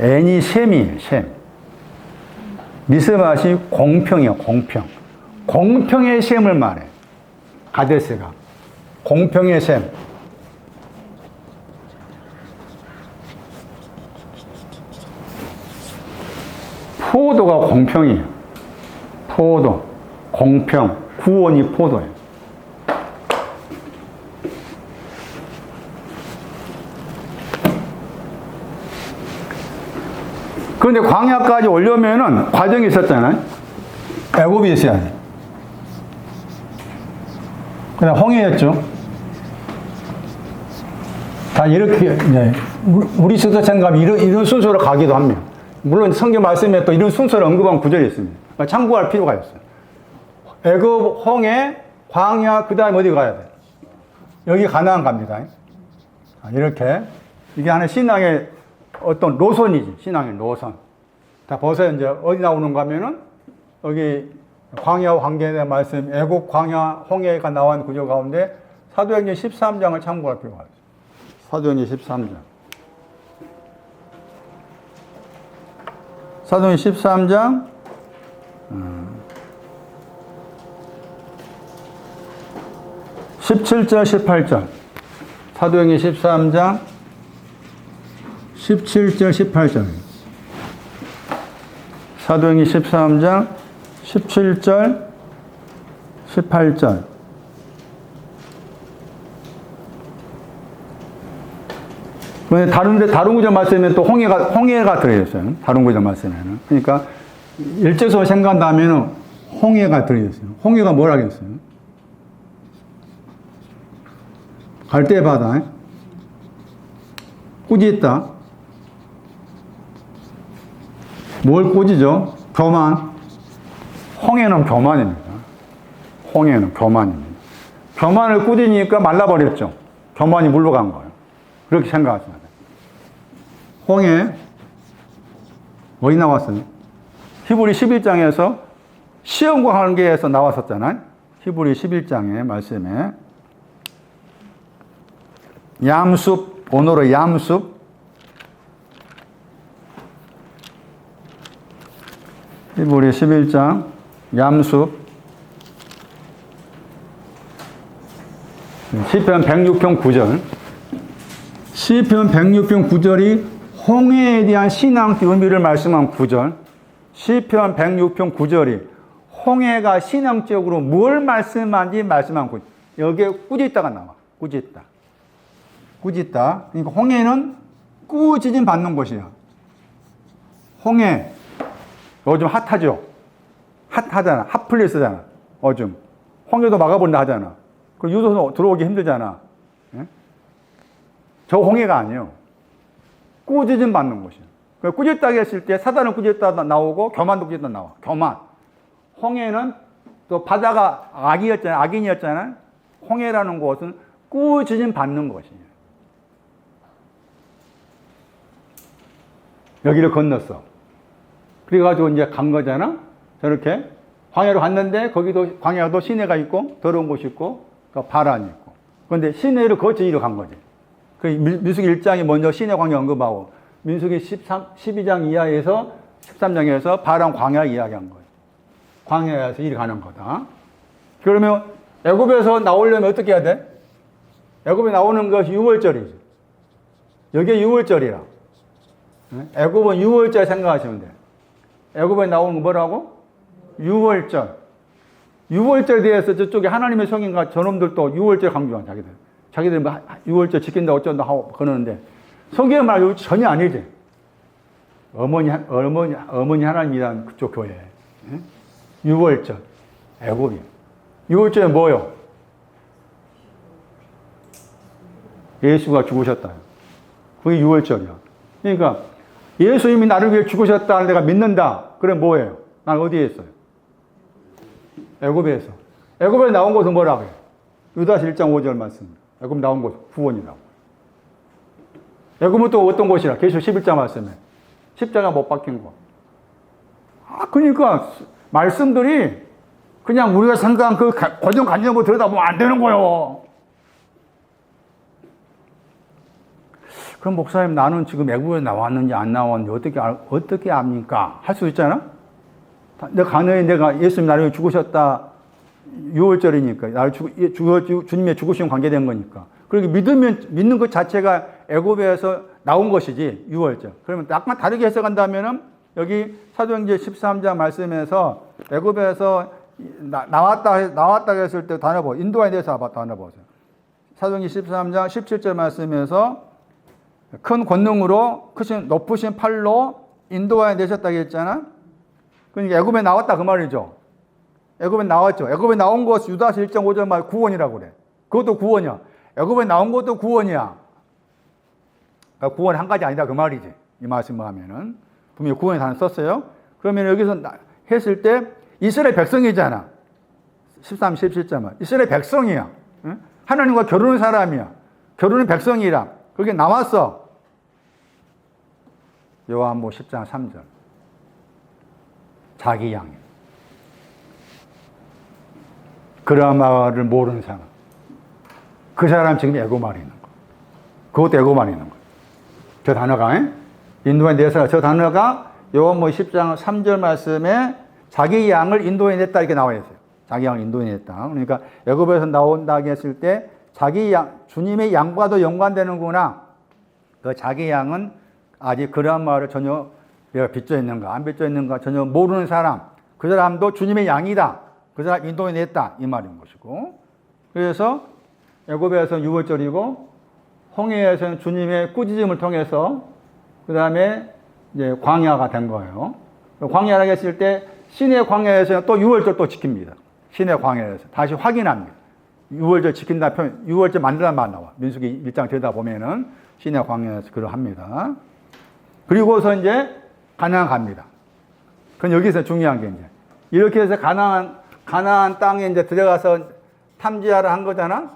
엔이 셈이에요. 셈. 미스바시 공평이에요. 공평. 공평의 셈을 말해. 가데스가 공평의 셈. 포도가 공평이에요. 포도, 공평, 구원이 포도예요. 그런데 광야까지 오려면은 과정이 있었잖아요. 애굽이 있어야 돼. 그 다음 홍해였죠. 다 이렇게, 이제, 우리 수도생각하면 이런 순서로 가기도 합니다. 물론 성경 말씀에 또 이런 순서를 언급한 구절이 있습니다. 참고할 필요가 있어요. 애굽, 홍해, 광야, 그 다음에 어디 가야 돼? 여기 가나안 갑니다. 이렇게. 이게 하나의 신앙의 어떤 노선이지. 신앙의 노선. 자, 벌써 이제 어디 나오는가 하면은 여기 광야와 관계에 대한 말씀, 애국, 광야, 홍해가 나온 구조 가운데 사도행전 13장을 참고할 필요가 있어요. 사도행전 13장. 사도행전 13장 17절 18절. 사도행전 13장 17절 18절. 사도행전 13장 17절 18절. 다른 구절 말씀에 또 홍해가 들어있어요. 다른 구절 말씀에는. 그러니까, 일제서 생각한다면 홍해가 들어있어요. 홍해가 뭐라겠어요? 갈대 바다. 꾸지 있다. 뭘 꾸지죠? 교만. 홍해는 교만입니다. 홍해는 교만입니다. 교만을 꾸지니까 말라버렸죠. 교만이 물러간 거예요. 그렇게 생각하시면 돼요. 홍해, 어디 나왔어요? 히브리 11장에서 시험과 관계에서 나왔었잖아요. 히브리 11장의 말씀에. 얌숲, 번호로 얌숲. 히브리 11장, 얌숲. 시편 106편 9절. 시편 106편 9절이 홍해에 대한 신앙 의미를 말씀한 9절. 시편 106편 9절이 홍해가 신앙적으로 뭘 말씀한지 말씀한 9절. 여기에 꾸짖다가 나와. 꾸짖다. 꾸짖다. 그러니까 홍해는 꾸짖음 받는 곳이야. 홍해. 요즘 핫하죠? 핫하잖아. 핫플레이스잖아. 요즘. 홍해도 막아본다 하잖아. 그 유도선 들어오기 힘들잖아. 예? 저 홍해가 아니에요. 꾸짖음 받는 곳이에요. 꾸짖다 했을 때 사단은 꾸짖다 나오고 교만도 꾸짖다 나와. 교만. 홍해는 또 바다가 악인이었잖아요. 홍해라는 곳은 꾸짖음 받는 곳이에요. 여기를 건넜어. 그래가지고 이제 간 거잖아. 저렇게 광야로 갔는데 거기도 광야도 시내가 있고 더러운 곳이 있고 바람이 있고. 그런데 시내를 거쳐 이리로 간 거지. 그 민수기 1장이 먼저 시내 광야 언급하고 민수기 12장 이하에서 13장에서 바람 광야 이야기한 거예요. 광야에서 이리 가는 거다. 그러면 애굽에서 나오려면 어떻게 해야 돼? 애굽에 나오는 것이 6월절이지. 여기에 6월절이라. 애굽은 6월절 생각하시면 돼. 애굽에 나오는 거 뭐라고? 6월절. 6월절에 대해서 저쪽에 하나님의 성인과 저놈들도 6월절 강조한 자기들. 자기들 6월절 지킨다 어쩐다 하고 그러는데 성경의 말 전혀 아니지. 어머니 하나님이란 그쪽 교회. 6월절. 애굽이. 6월절에 뭐요? 예수가 죽으셨다. 그게 6월절이야. 그러니까 예수님이 나를 위해 죽으셨다 내가 믿는다. 그래 뭐예요? 난 어디에 있어요? 애굽에서. 애굽에 나온 것은 뭐라고 해요? 유다서 1장 5절 말씀. 애굽 나온 곳 구원이라고. 애굽은 또 어떤 곳이라? 계시록 11장 말씀에. 십자가 못 박힌 곳. 그러니까 말씀들이 그냥 우리가 생각한 그 고정관념으로 들여다보면 안 되는 거예요. 그럼 목사님 나는 지금 애굽에 나왔는지 안 나왔는지 어떻게 압니까? 할 수 있잖아? 내가 예수님 나를 죽으셨다. 6월절이니까. 나를 주님의 죽으신 관계된 거니까. 그렇게 믿는 것 자체가 애굽에서 나온 것이지, 6월절. 그러면 약간 다르게 해석한다면은 여기 사도행전 13장 말씀에서 애굽에서 나왔다 했을 때 단어 보세요. 인도에 대해서 단어 보세요. 사도행전 13장 17절 말씀에서 큰 권능으로 높으신 팔로 인도하여 내셨다고 했잖아. 그러니까 애굽에 나왔다 그 말이죠. 애굽에 나왔죠. 애굽에 나온 것 유다서 1장 5절 말 구원이라고 그래. 그것도 구원이야. 애굽에 나온 것도 구원이야. 그러니까 구원이 한 가지 아니다 그 말이지. 이 말씀을 하면은 분명히 구원의 단어 썼어요. 그러면 여기서 했을 때 이스라엘 백성이잖아. 13, 17절 말. 이스라엘 백성이야. 응? 하나님과 결혼한 사람이야. 결혼한 백성이라. 그게 나왔어. 요한복음 10장 3절. 자기 양이. 그라마를 모르는 사람. 그 사람 지금 애굽 말에 있는 거. 그것도 애고만 있는 거예요. 저 단어가, 인도에 내서 저 단어가 요한복음 10장 3절 말씀에 자기 양을 인도에 냈다 이렇게 나와 있어요. 자기 양을 인도에 냈다. 그러니까 애굽에서 나온다 했을 때 자기 양, 주님의 양과도 연관되는구나. 그 자기 양은 아직 그러한 말을 전혀 내가 빚져 있는가 안 빚져 있는가 전혀 모르는 사람, 그 사람도 주님의 양이다. 그 사람 인도에 냈다 이 말인 것이고, 그래서 애굽에서는 유월절이고 홍해에서는 주님의 꾸짖음을 통해서 그 다음에 이제 광야가 된 거예요. 광야라고 했을 때 신의 광야에서는 또 유월절 또 지킵니다. 신의 광야에서 다시 확인합니다. 유월절 지킨다 표현, 유월절 만들란 말 나와. 민수기 1장 들여다보면은 신의 광야에서 그걸 합니다. 그리고서 이제 가나안 갑니다. 그건 여기서 중요한 게 이제 이렇게 해서 가나안 땅에 이제 들어가서 탐지하러 한 거잖아.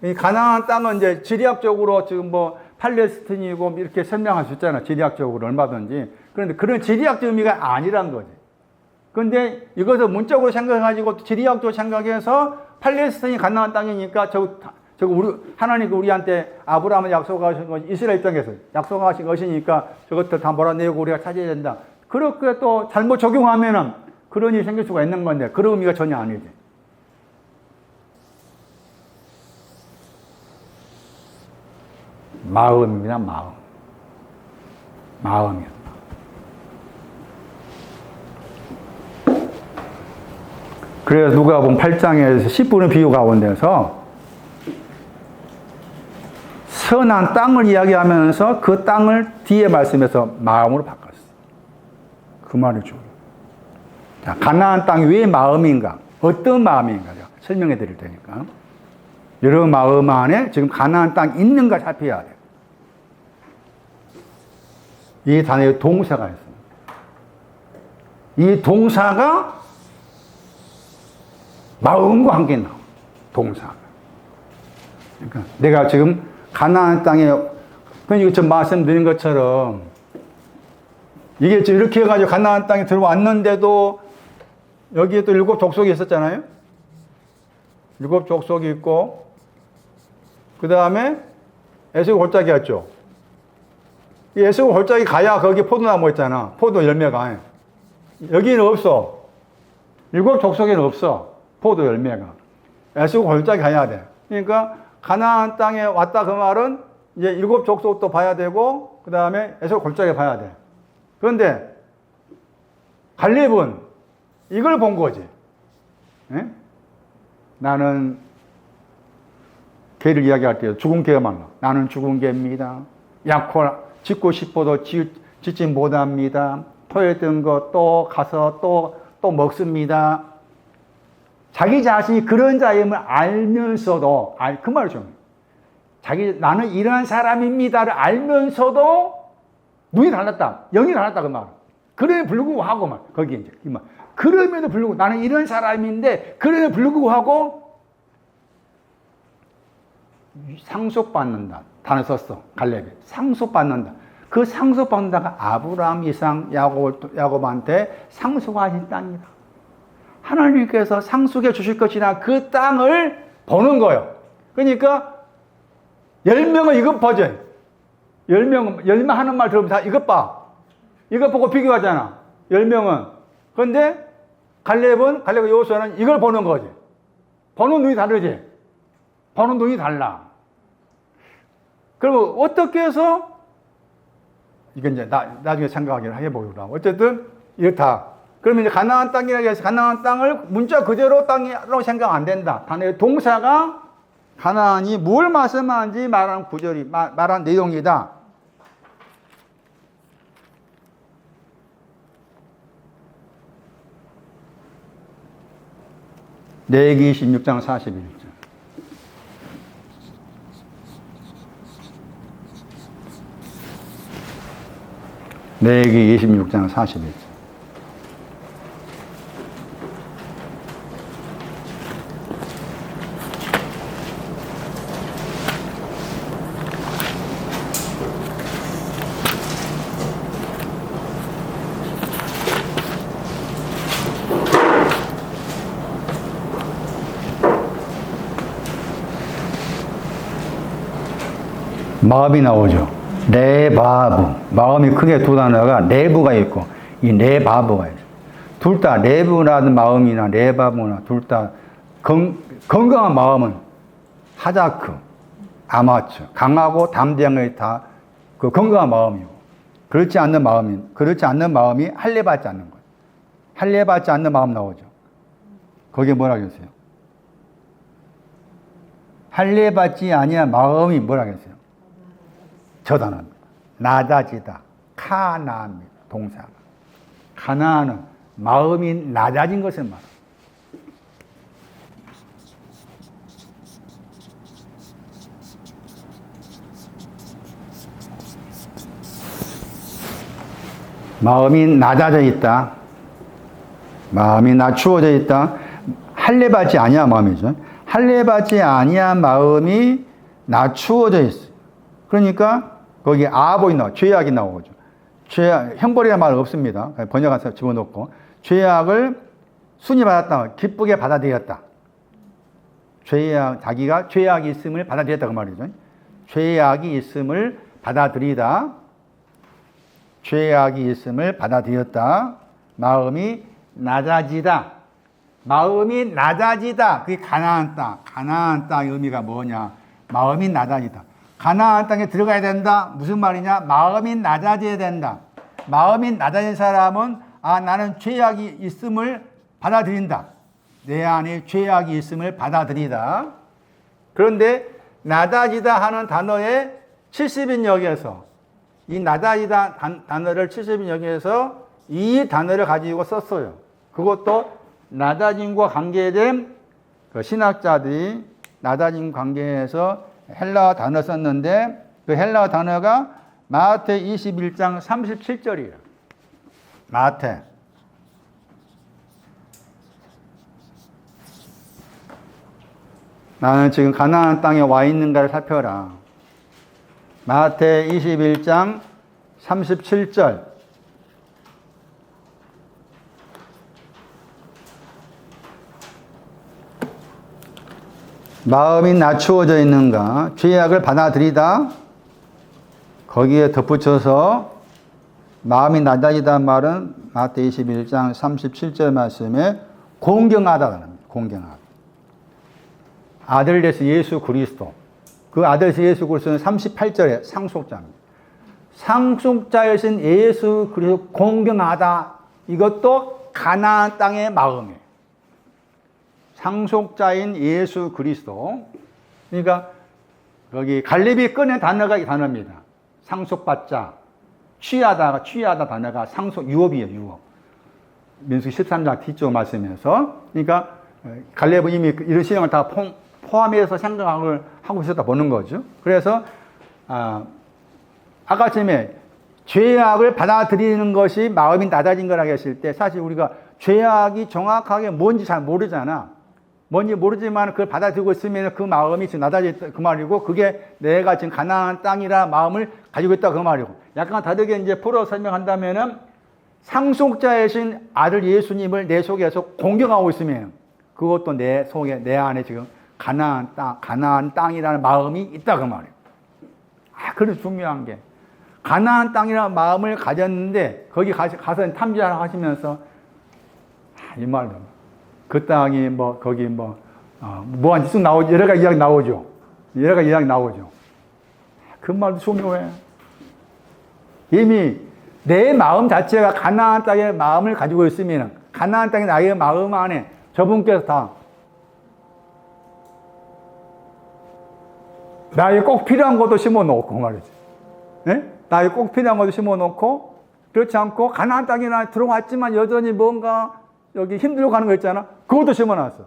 이 가나안 땅은 이제 지리학적으로 지금 뭐 팔레스틴이고 이렇게 설명할 수 있잖아. 지리학적으로 얼마든지. 그런데 그런 지리학적 의미가 아니란 거지. 그런데 이것을 문적으로 생각해가지고 지리학적으로 생각해서 팔레스틴이 가나안 땅이니까 저거 우리 하나님이 우리한테 아브라함을 약속하신 것, 이스라엘 입장에서 약속하신 것이니까 저것들 다 몰아내고 우리가 찾아야 된다. 그렇게 또 잘못 적용하면은 그런 일이 생길 수가 있는 건데 그런 의미가 전혀 아니지. 마음입니다, 마음. 마음이야. 그래서 누가복음 8장에서 10분의 비유 가운데서 선한 땅을 이야기하면서 그 땅을 뒤에 말씀에서 마음으로 바꿨어. 그 말이죠. 자, 가나안 땅이 왜 마음인가? 어떤 마음인가? 설명해 드릴 테니까. 여러분 마음 안에 지금 가나안 땅이 있는가 살펴야 돼요. 이 단어에 동사가 있습니다. 이 동사가 마음과 함께 나와. 동사가. 그러니까 내가 지금 가나안 땅에, 그러니까 저 말씀드린 것처럼 이게 지금 이렇게 해가지고 가나안 땅에 들어왔는데도 여기에 또 7 족속이 있었잖아요. 7 족속이 있고 그 다음에 에스고 골짜기였죠. 이 에스고 골짜기 가야 거기 포도나무 있잖아. 포도 열매가. 여기는 없어. 7 족속에는 없어. 포도 열매가. 에스고 골짜기 가야 돼. 그러니까 가나안 땅에 왔다 그 말은 이제 7 족속도 봐야 되고 그 다음에 에스고 골짜기 봐야 돼. 그런데 갈렙은 이걸 본 거지. 예? 나는 개를 이야기할 때 죽은 개가 많아. 나는 죽은 개입니다. 약혼 짓고 싶어도 짓지 못합니다. 토했던 거 또 가서 또 먹습니다. 자기 자신이 그런 자임을 알면서도, 그 말이죠. 나는 이러한 사람입니다를 알면서도 눈이 달랐다. 영이 달랐다. 그 말. 그럼에도 불구하고 말. 거기 이제. 이 말. 그럼에도 불구하고 나는 이런 사람인데, 그럼에도 불구하고 상속받는다. 단어 썼어. 갈렙이. 상속받는다. 그 상속받는다가 아브라함, 이삭, 야곱한테 상속하신 땅이다. 하나님께서 상속해 주실 것이나 그 땅을 보는 거예요. 그러니까 10명은 이것 버전. 10명은 열매 하는 말 들으면 다 이것 봐. 이것 보고 비교하잖아. 10명은. 그런데 갈렙과 여호수아는 이걸 보는 거지. 보는 눈이 다르지. 보는 눈이 달라. 그러면 어떻게 해서 이건 이제 나중에 생각하기를 해보려고. 어쨌든 이렇다. 그러면 이제 가나안 땅이라고 해서 가나안 땅을 문자 그대로 땅이라고 생각 안 된다. 단어의 동사가 가나안이 뭘 말씀하는지 말하는 구절이, 말한 내용이다. 레위기 26장 41절. 레위기 26장 41절. 마음이 나오죠. 레바브. 마음이 크게 두 단어가 레브가 있고, 이 레바브가 있어요. 둘 다 레브라는 마음이나 레바브나 둘 다 건강한 마음은 하자크, 아마추, 강하고 담대함이 다 그 건강한 마음이고, 그렇지 않는 마음이 할례받지 않는 거예요. 할례받지 않는 마음 나오죠. 거기에 뭐라 그랬어요? 할례받지 아니한 마음이 뭐라 그랬어요? 저 단어입니다. 낮아지다. 카나입니다. 동사가. 카나는 마음이 낮아진 것을 말합니다. 마음이 낮아져 있다. 마음이 낮추어져 있다. 할례받지 아니한 마음이죠. 할례받지 아니한 마음이 낮추어져 있어요. 그러니까 거기 아보이 나오죠. 죄악이 나오죠. 형벌이라는 말 없습니다. 번역해서 집어넣고 죄악을 순위 받았다. 기쁘게 받아들였다. 자기가 죄악이 있음을 받아들였다 그 말이죠. 죄악이 있음을 받아들이다. 죄악이 있음을 받아들였다. 마음이 낮아지다. 마음이 낮아지다. 그게 가나안 땅. 가나안 땅의 의미가 뭐냐? 마음이 낮아지다. 가나안 땅에 들어가야 된다. 무슨 말이냐? 마음이 낮아져야 된다. 마음이 낮아진 사람은 나는 죄악이 있음을 받아들인다. 내 안에 죄악이 있음을 받아들이다. 그런데 낮아지다 하는 단어의 70인역에서 이 낮아지다 단어를 70인역에서 이 단어를 가지고 썼어요. 그것도 낮아짐과 관계된 그 신학자들이 낮아짐 관계에서 헬라어 단어 썼는데 그 헬라어 단어가 마태 21장 37절이에요. 마태. 나는 지금 가나안 땅에 와 있는가를 살펴라. 마태 21장 37절. 마음이 낮추어져 있는가? 죄악을 받아들이다. 거기에 덧붙여서 마음이 낮아지다는 말은 마태 21장 37절 말씀에 공경하다는 겁니다. 공경하다. 아들 되신 예수 그리스도. 그 아들 되신 예수 그리스도는 38절에 상속자입니다. 상속자이신 예수 그리스도 공경하다. 이것도 가나안 땅의 마음이에요. 상속자인 예수 그리스도. 그러니까 여기 갈렙이 꺼낸 단어가 이 단어입니다. 상속받자. 취하다 단어가 유업이에요. 유업. 민수기 13장 뒤쪽 말씀에서. 그러니까 갈렙은 이미 이런 신앙을 다 포함해서 생각을 하고 있었다 보는 거죠. 그래서 아까 전에 죄악을 받아들이는 것이 마음이 낮아진 거라고 했을 때 사실 우리가 죄악이 정확하게 뭔지 잘 모르잖아. 뭔지 모르지만 그걸 받아들이고 있으면 그 마음이 지금 낮아졌다 그 말이고 그게 내가 지금 가나안 땅이라 마음을 가지고 있다 그 말이고 약간 다르게 이제 풀어 설명한다면은 상속자이신 아들 예수님을 내 속에서 공경하고 있으면 그것도 내 속에 내 안에 지금 가나안 땅이라는 마음이 있다 그 말이에요. 그래서 중요한 게 가나안 땅이라는 마음을 가졌는데 거기 가서 탐지하러 하시면서 이 말로 그 땅이 거기 뭐한 쭉 나오죠. 여러 가지 이야기 나오죠. 여러 가지 이야기 나오죠. 그 말도 중요해. 이미 내 마음 자체가 가나안 땅의 마음을 가지고 있으면 가나안 땅의 나의 마음 안에 저분께서 다 나에게 꼭 필요한 것도 심어놓고 말이지. 네? 나에게 꼭 필요한 것도 심어놓고 그렇지 않고 가나안 땅에 나 들어왔지만 여전히 뭔가 여기 힘들고 가는 거 있잖아. 그것도 심어놨어.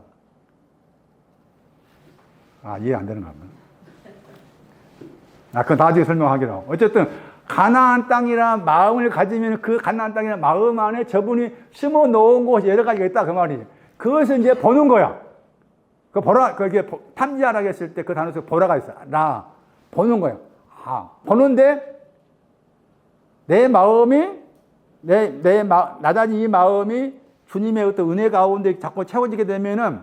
이해 안 되는가 보네. 그건 나중에 설명하기로 하고. 어쨌든 가나안 땅이란 마음을 가지면 그 가나안 땅이란 마음 안에 저분이 심어놓은 것이 여러 가지가 있다 그 말이지. 그것을 이제 보는 거야. 그게 탐지하라고 했을 때 그 단어 속에 보라가 있어. 보는 거야. 보는데 내 마음이 낮아진 이 마음이 주님의 어떤 은혜 가운데 자꾸 채워지게 되면은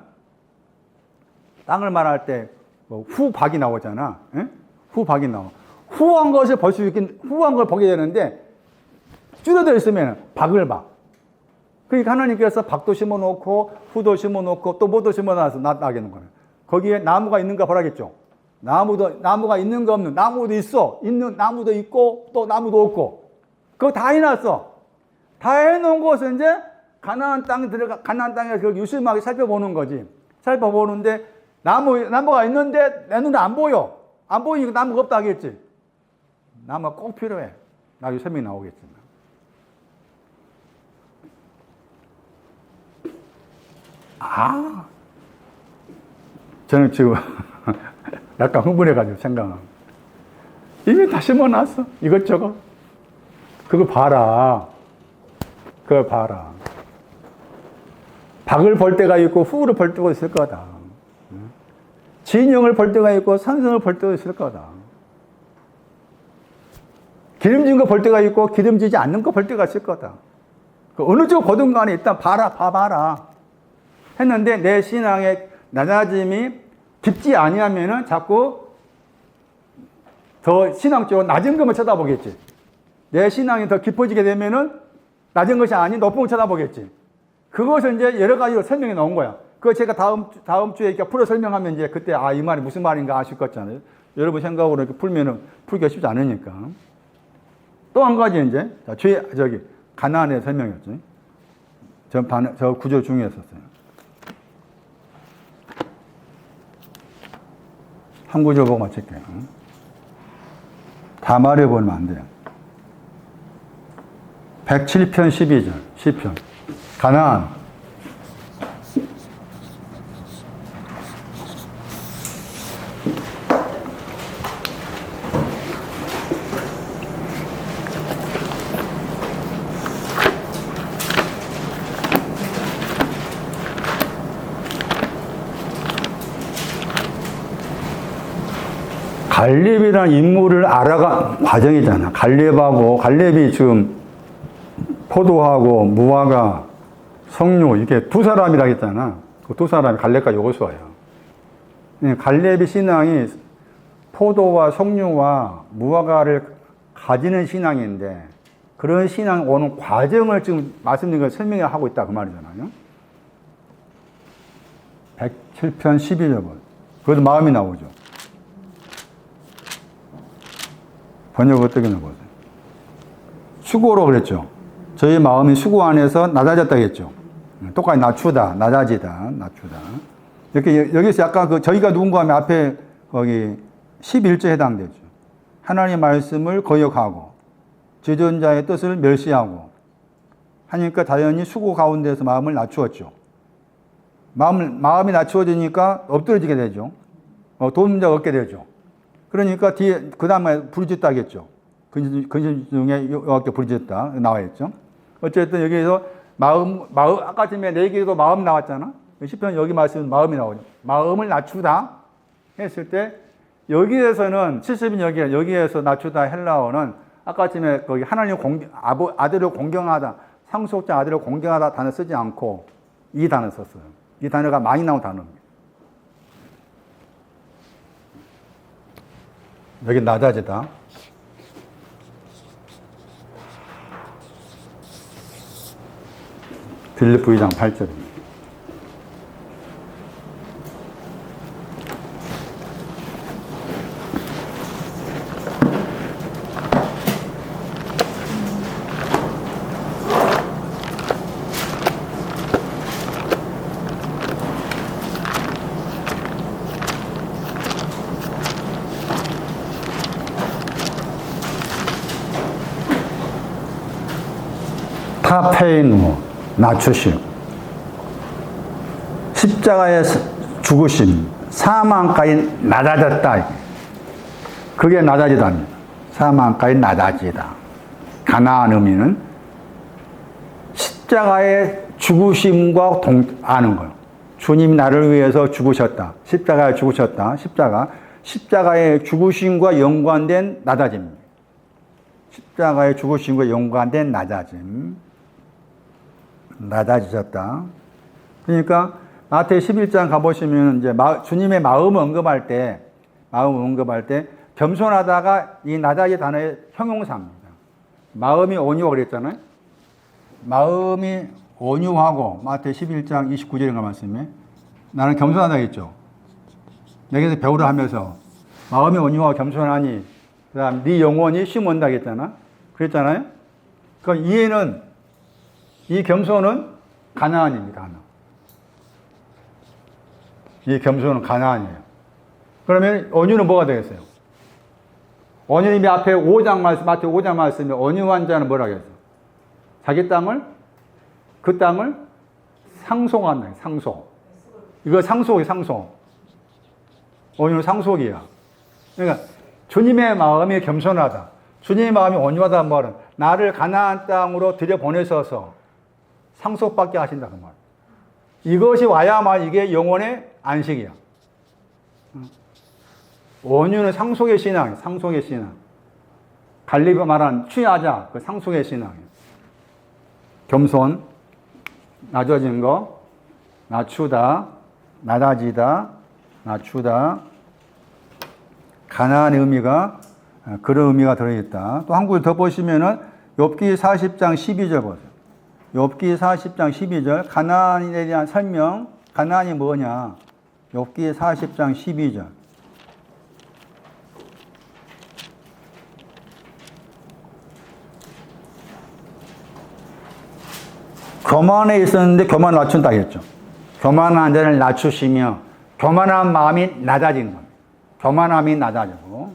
땅을 말할 때 후박이 나오잖아. 에? 후박이 나와. 후한 것을 볼 수 있긴, 후한 걸 보게 되는데, 줄어들어 있으면 박을 봐. 그러니까 하나님께서 박도 심어 놓고, 후도 심어 놓고, 또 뭐도 심어 놔서 나겠는 거예요. 거기에 나무가 있는가 보라겠죠. 나무가 있는 거 없는, 나무도 있어. 있는 나무도 있고, 또 나무도 없고. 그거 다 해놨어. 다 해놓은 것은 이제 가나안 땅에서 유심하게 살펴보는 거지. 살펴보는데, 나무가 있는데 내 눈에 안 보여. 안 보이니까 나무가 없다 하겠지. 나무가 꼭 필요해. 나중에 설명이 나오겠지만. 저는 지금 약간 흥분해가지고 생각하고. 이미 다 심어놨어. 이것저것. 그거 봐라. 그걸 봐라. 박을 볼 때가 있고 후를 볼 때가 있을 거다. 진영을 볼 때가 있고 산성을 볼 때가 있을 거다. 기름진 거 볼 때가 있고 기름지지 않는 거 볼 때가 있을 거다. 어느 쪽 보든 간에 일단 봐봐라. 했는데 내 신앙의 낮아짐이 깊지 아니하면은 자꾸 더 신앙적으로 낮은 것만 쳐다보겠지. 내 신앙이 더 깊어지게 되면은 낮은 것이 아닌 높은 걸 쳐다보겠지. 그것을 이제 여러 가지로 설명이 나온 거야. 그거 제가 다음 주에 이렇게 풀어 설명하면 이제 그때 이 말이 무슨 말인가 아실 것 같잖아요. 여러분 생각으로 이렇게 풀면은 풀기가 쉽지 않으니까. 또 한 가지 이제 가나안의 설명이었죠. 저 구조 중요했었어요. 한 구조 보고 마칠게요. 다 말해보면 안 돼요. 107편 12절, 시편. 가나안. 갈렙이라는 인물을 알아간 과정이잖아. 갈렙이 지금 포도하고 무화과, 석류 이렇게 두 사람이라 했잖아. 그 두 사람이 갈렙과 여호수아예요. 갈렙의 신앙이 포도와 석류와 무화과를 가지는 신앙인데 그런 신앙 오는 과정을 지금 말씀드린 걸 설명하고 있다 그 말이잖아요. 107편 12절. 그것도 마음이 나오죠. 번역 어떻게 나오세요? 수고로 그랬죠. 저희 마음이 수고 안에서 낮아졌다 했죠. 똑같이 낮아지다. 이렇게 여기서 약간 저희가 누군가 하면 앞에 거기 11조에 해당되죠. 하나님의 말씀을 거역하고 지존자의 뜻을 멸시하고 하니까 당연히 수고 가운데서 마음을 낮추었죠. 마음이 낮추어지니까 엎드러지게 되죠. 도움자 얻게 되죠. 그러니까 뒤에 그 다음에 부르짖다 하겠죠. 근심 중에 여호와께 부르짖다 나와 있죠. 어쨌든 여기에서 마음 아까 전에 네 개도 마음 나왔잖아. 시편 여기 말씀 마음이 나오죠. 마음을 낮추다 했을 때 여기에서는 70인 여기에서 낮추다 헬라어는 아까 전에 거기 하나님 아들을 공경하다 상속자 아들을 공경하다 단어 쓰지 않고 이 단어 썼어요. 이 단어가 많이 나온 단어입니다. 여기 낮아지다. 빌립보 2장 8절입니다. 타페이누 낮추심 십자가의 죽으심 사망까지 낮아졌다. 그게 낮아지다입니다. 사망까지 낮아지다. 가나안 의미는 십자가의 죽으심과 아는 거예요. 주님이 나를 위해서 죽으셨다. 십자가에 죽으셨다. 십자가의 죽으심과 연관된 낮아짐입니다. 십자가의 죽으심과 연관된 낮아지셨다. 그러니까 마태 11장 가보시면 이제 주님의 마음을 언급할 때 겸손하다가 이 낮아지 단어의 형용사입니다. 마음이 온유하고 그랬잖아요. 마음이 온유하고 마태 11장 29절인가 말씀에 나는 겸손하다 했죠. 내게서 배우라 하면서 마음이 온유하고 겸손하니 그다음 네 영혼이 쉼 온다 했잖아. 그랬잖아요. 그럼 이해는 이 겸손은 가나안입니다. 이 겸손은 가나안이에요. 그러면 온유는 뭐가 되겠어요? 온유는 이미 앞에 5장 말씀, 마태 5장 말씀에 온유한 자는 뭐라 그랬어요? 자기 땅을, 그 땅을 상속한다. 상속. 이거 상속이 상속. 온유는 상속이야. 그러니까 주님의 마음이 겸손하다. 주님의 마음이 온유하다는 말은 나를 가나안 땅으로 들여보내셔서 상속받게 하신다 그 말. 이것이 와야만 이게 영혼의 안식이야. 온유는 상속의 신앙이야. 상속의 신앙. 갈리가 말한 취하자. 그 상속의 신앙이야. 겸손, 낮아진 거, 낮추다, 낮아지다, 낮추다. 가나안의 의미가 그런 의미가 들어있다. 또 한 구절 더 보시면은 욥기 40장 12절 보세요. 욥기 40장 12절 가나안에 대한 설명. 가나안이 뭐냐? 욥기 40장 12절. 교만에 있었는데 교만을 낮춘다 했죠. 교만한 자를 낮추시며 교만한 마음이 낮아진 겁니다. 교만함이 낮아지고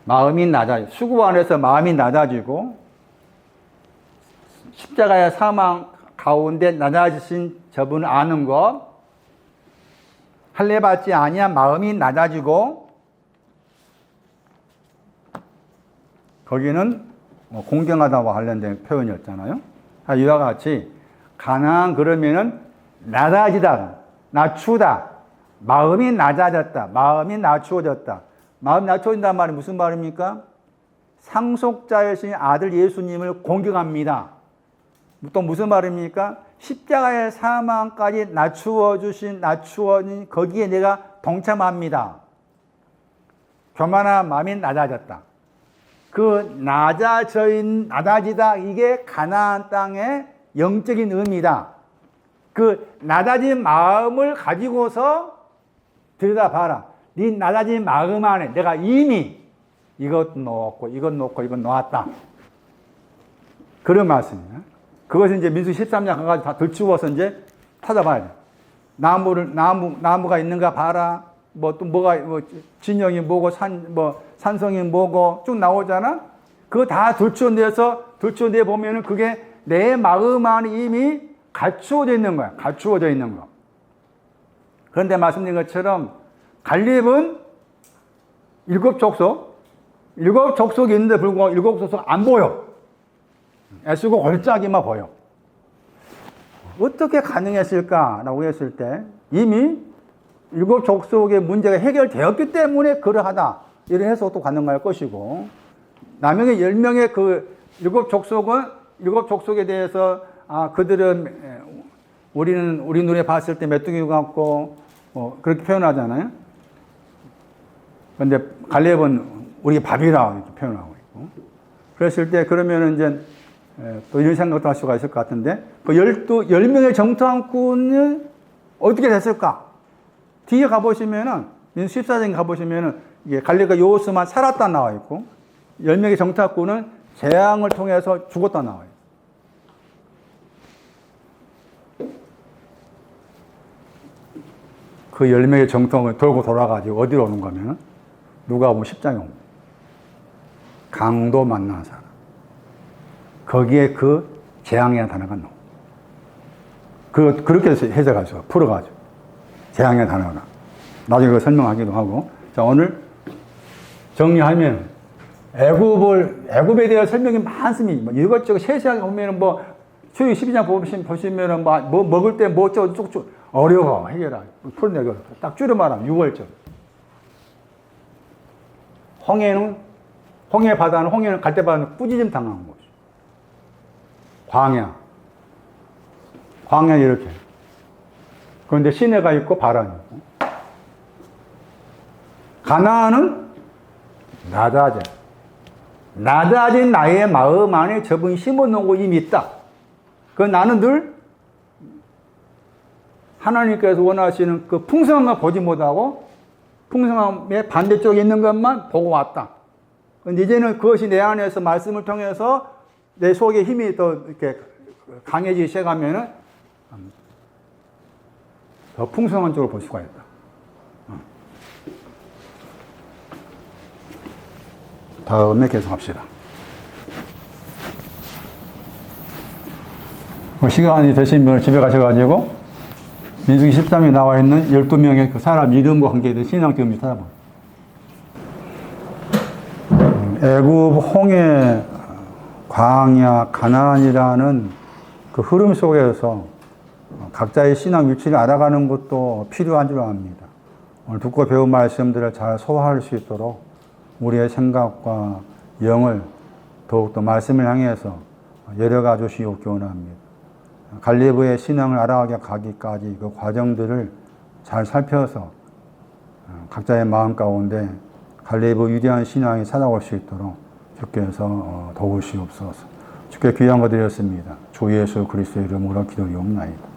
마음이 낮아지고 수고 안에서 마음이 낮아지고 십자가의 사망 가운데 낮아지신 저분을 아는 것, 할례 받지 아니한 마음이 낮아지고 거기는 공경하다고 관련된 표현이었잖아요. 이와 같이 가나안 그러면은 낮아지다, 낮추다, 마음이 낮아졌다, 마음이 낮추어졌다. 마음이 낮추어진다는 말이 무슨 말입니까? 상속자이신 아들 예수님을 공경합니다. 또 무슨 말입니까? 십자가의 사망까지 낮추어주신 거기에 내가 동참합니다. 교만한 마음이 낮아졌다. 그 낮아지다 이게 가나안 땅의 영적인 의미다. 그 낮아진 마음을 가지고서 들여다봐라. 네 낮아진 마음 안에 내가 이미 이것 놓고 이것 놓고 이것 놓았다. 그런 말씀이에요. 그것은 이제 민수기 13장 가가지고 다 들추어서 이제 찾아봐야 돼. 나무가 있는가 봐라. 뭐 또 뭐가 진영이 뭐고 산성이 뭐고 쭉 나오잖아. 그거 다 들추어내서 보면은 그게 내 마음 안에 이미 갖추어져 있는 거야. 갖추어져 있는 거. 그런데 말씀드린 것처럼 갈렙은 7족속이 있는데 불구하고 7족속 안 보여. 애쓰고 골짜기만 보여. 어떻게 가능했을까라고 했을 때 이미 7족속의 문제가 해결되었기 때문에 그러하다. 이런 해석도 가능할 것이고 남에게 10명의 그 7족속에 대해서 그들은 우리 눈에 봤을 때 메뚜기 같고 그렇게 표현하잖아요. 그런데 갈렙은 우리 밥이라 이렇게 표현하고 있고. 그랬을 때 그러면은 이제 또 이런 생각도 할 수가 있을 것 같은데 그 10명의 정탐꾼은 어떻게 됐을까? 뒤에 가보시면은 민수 14장 가보시면은 이게 갈렙과 요호스만 살았다 나와 있고 10명의 정탐꾼은 재앙을 통해서 죽었다 나와 있고. 그 10명의 정탐꾼을 돌고 돌아가지고 어디로 오는 거면 누가 보면 10장에 옵니다. 강도 만난 사람. 거기에 그 재앙이라는 단어가 나옵니다. 그렇게 해석할 수가 풀어가지고. 재앙의 단어가. 나중에 그거 설명하기도 하고. 자, 오늘 정리하면 애굽에 대한 설명이 많습니다. 이것저것 세세하게 보면은 출애굽기 12장 보시면은 뭐 먹을 때 뭐 쭉쭉 어려워 해결하기. 풀어내기 어렵다. 딱 줄여 말하면 6월절. 홍해 바다는 홍해는 갈대바다는 꾸짖음 당한 곳. 광야 이렇게. 그런데 시내가 있고 바람이 있고. 가나안은 나다진 나의 마음 안에 저분이 심어놓은 거 이미 있다. 그 나는 늘 하나님께서 원하시는 그 풍성한 걸 보지 못하고 풍성함의 반대쪽에 있는 것만 보고 왔다. 근데 이제는 그것이 내 안에서 말씀을 통해서 내 속에 힘이 더 이렇게 강해지기 시작하면은 더 풍성한 쪽을 볼 수가 있다. 다음에 계속합시다. 시간이 되신 분은 집에 가셔가지고 민수기 13에 나와 있는 12명의 그 사람 이름과 관계된 신앙기금을 찾아봐. 애굽, 홍해, 광야, 가나안이라는 그 흐름 속에서 각자의 신앙 위치를 알아가는 것도 필요한 줄 압니다. 오늘 듣고 배운 말씀들을 잘 소화할 수 있도록 우리의 생각과 영을 더욱더 말씀을 향해서 열어가 주시옵기 원합니다. 갈렙의 신앙을 알아가기까지 그 과정들을 잘 살펴서 각자의 마음 가운데 갈렙의 위대한 신앙이 찾아올 수 있도록 주께서 도우시옵소서. 주께 귀한 거 드렸습니다. 주 예수 그리스도의 이름으로 기도리옵나이다.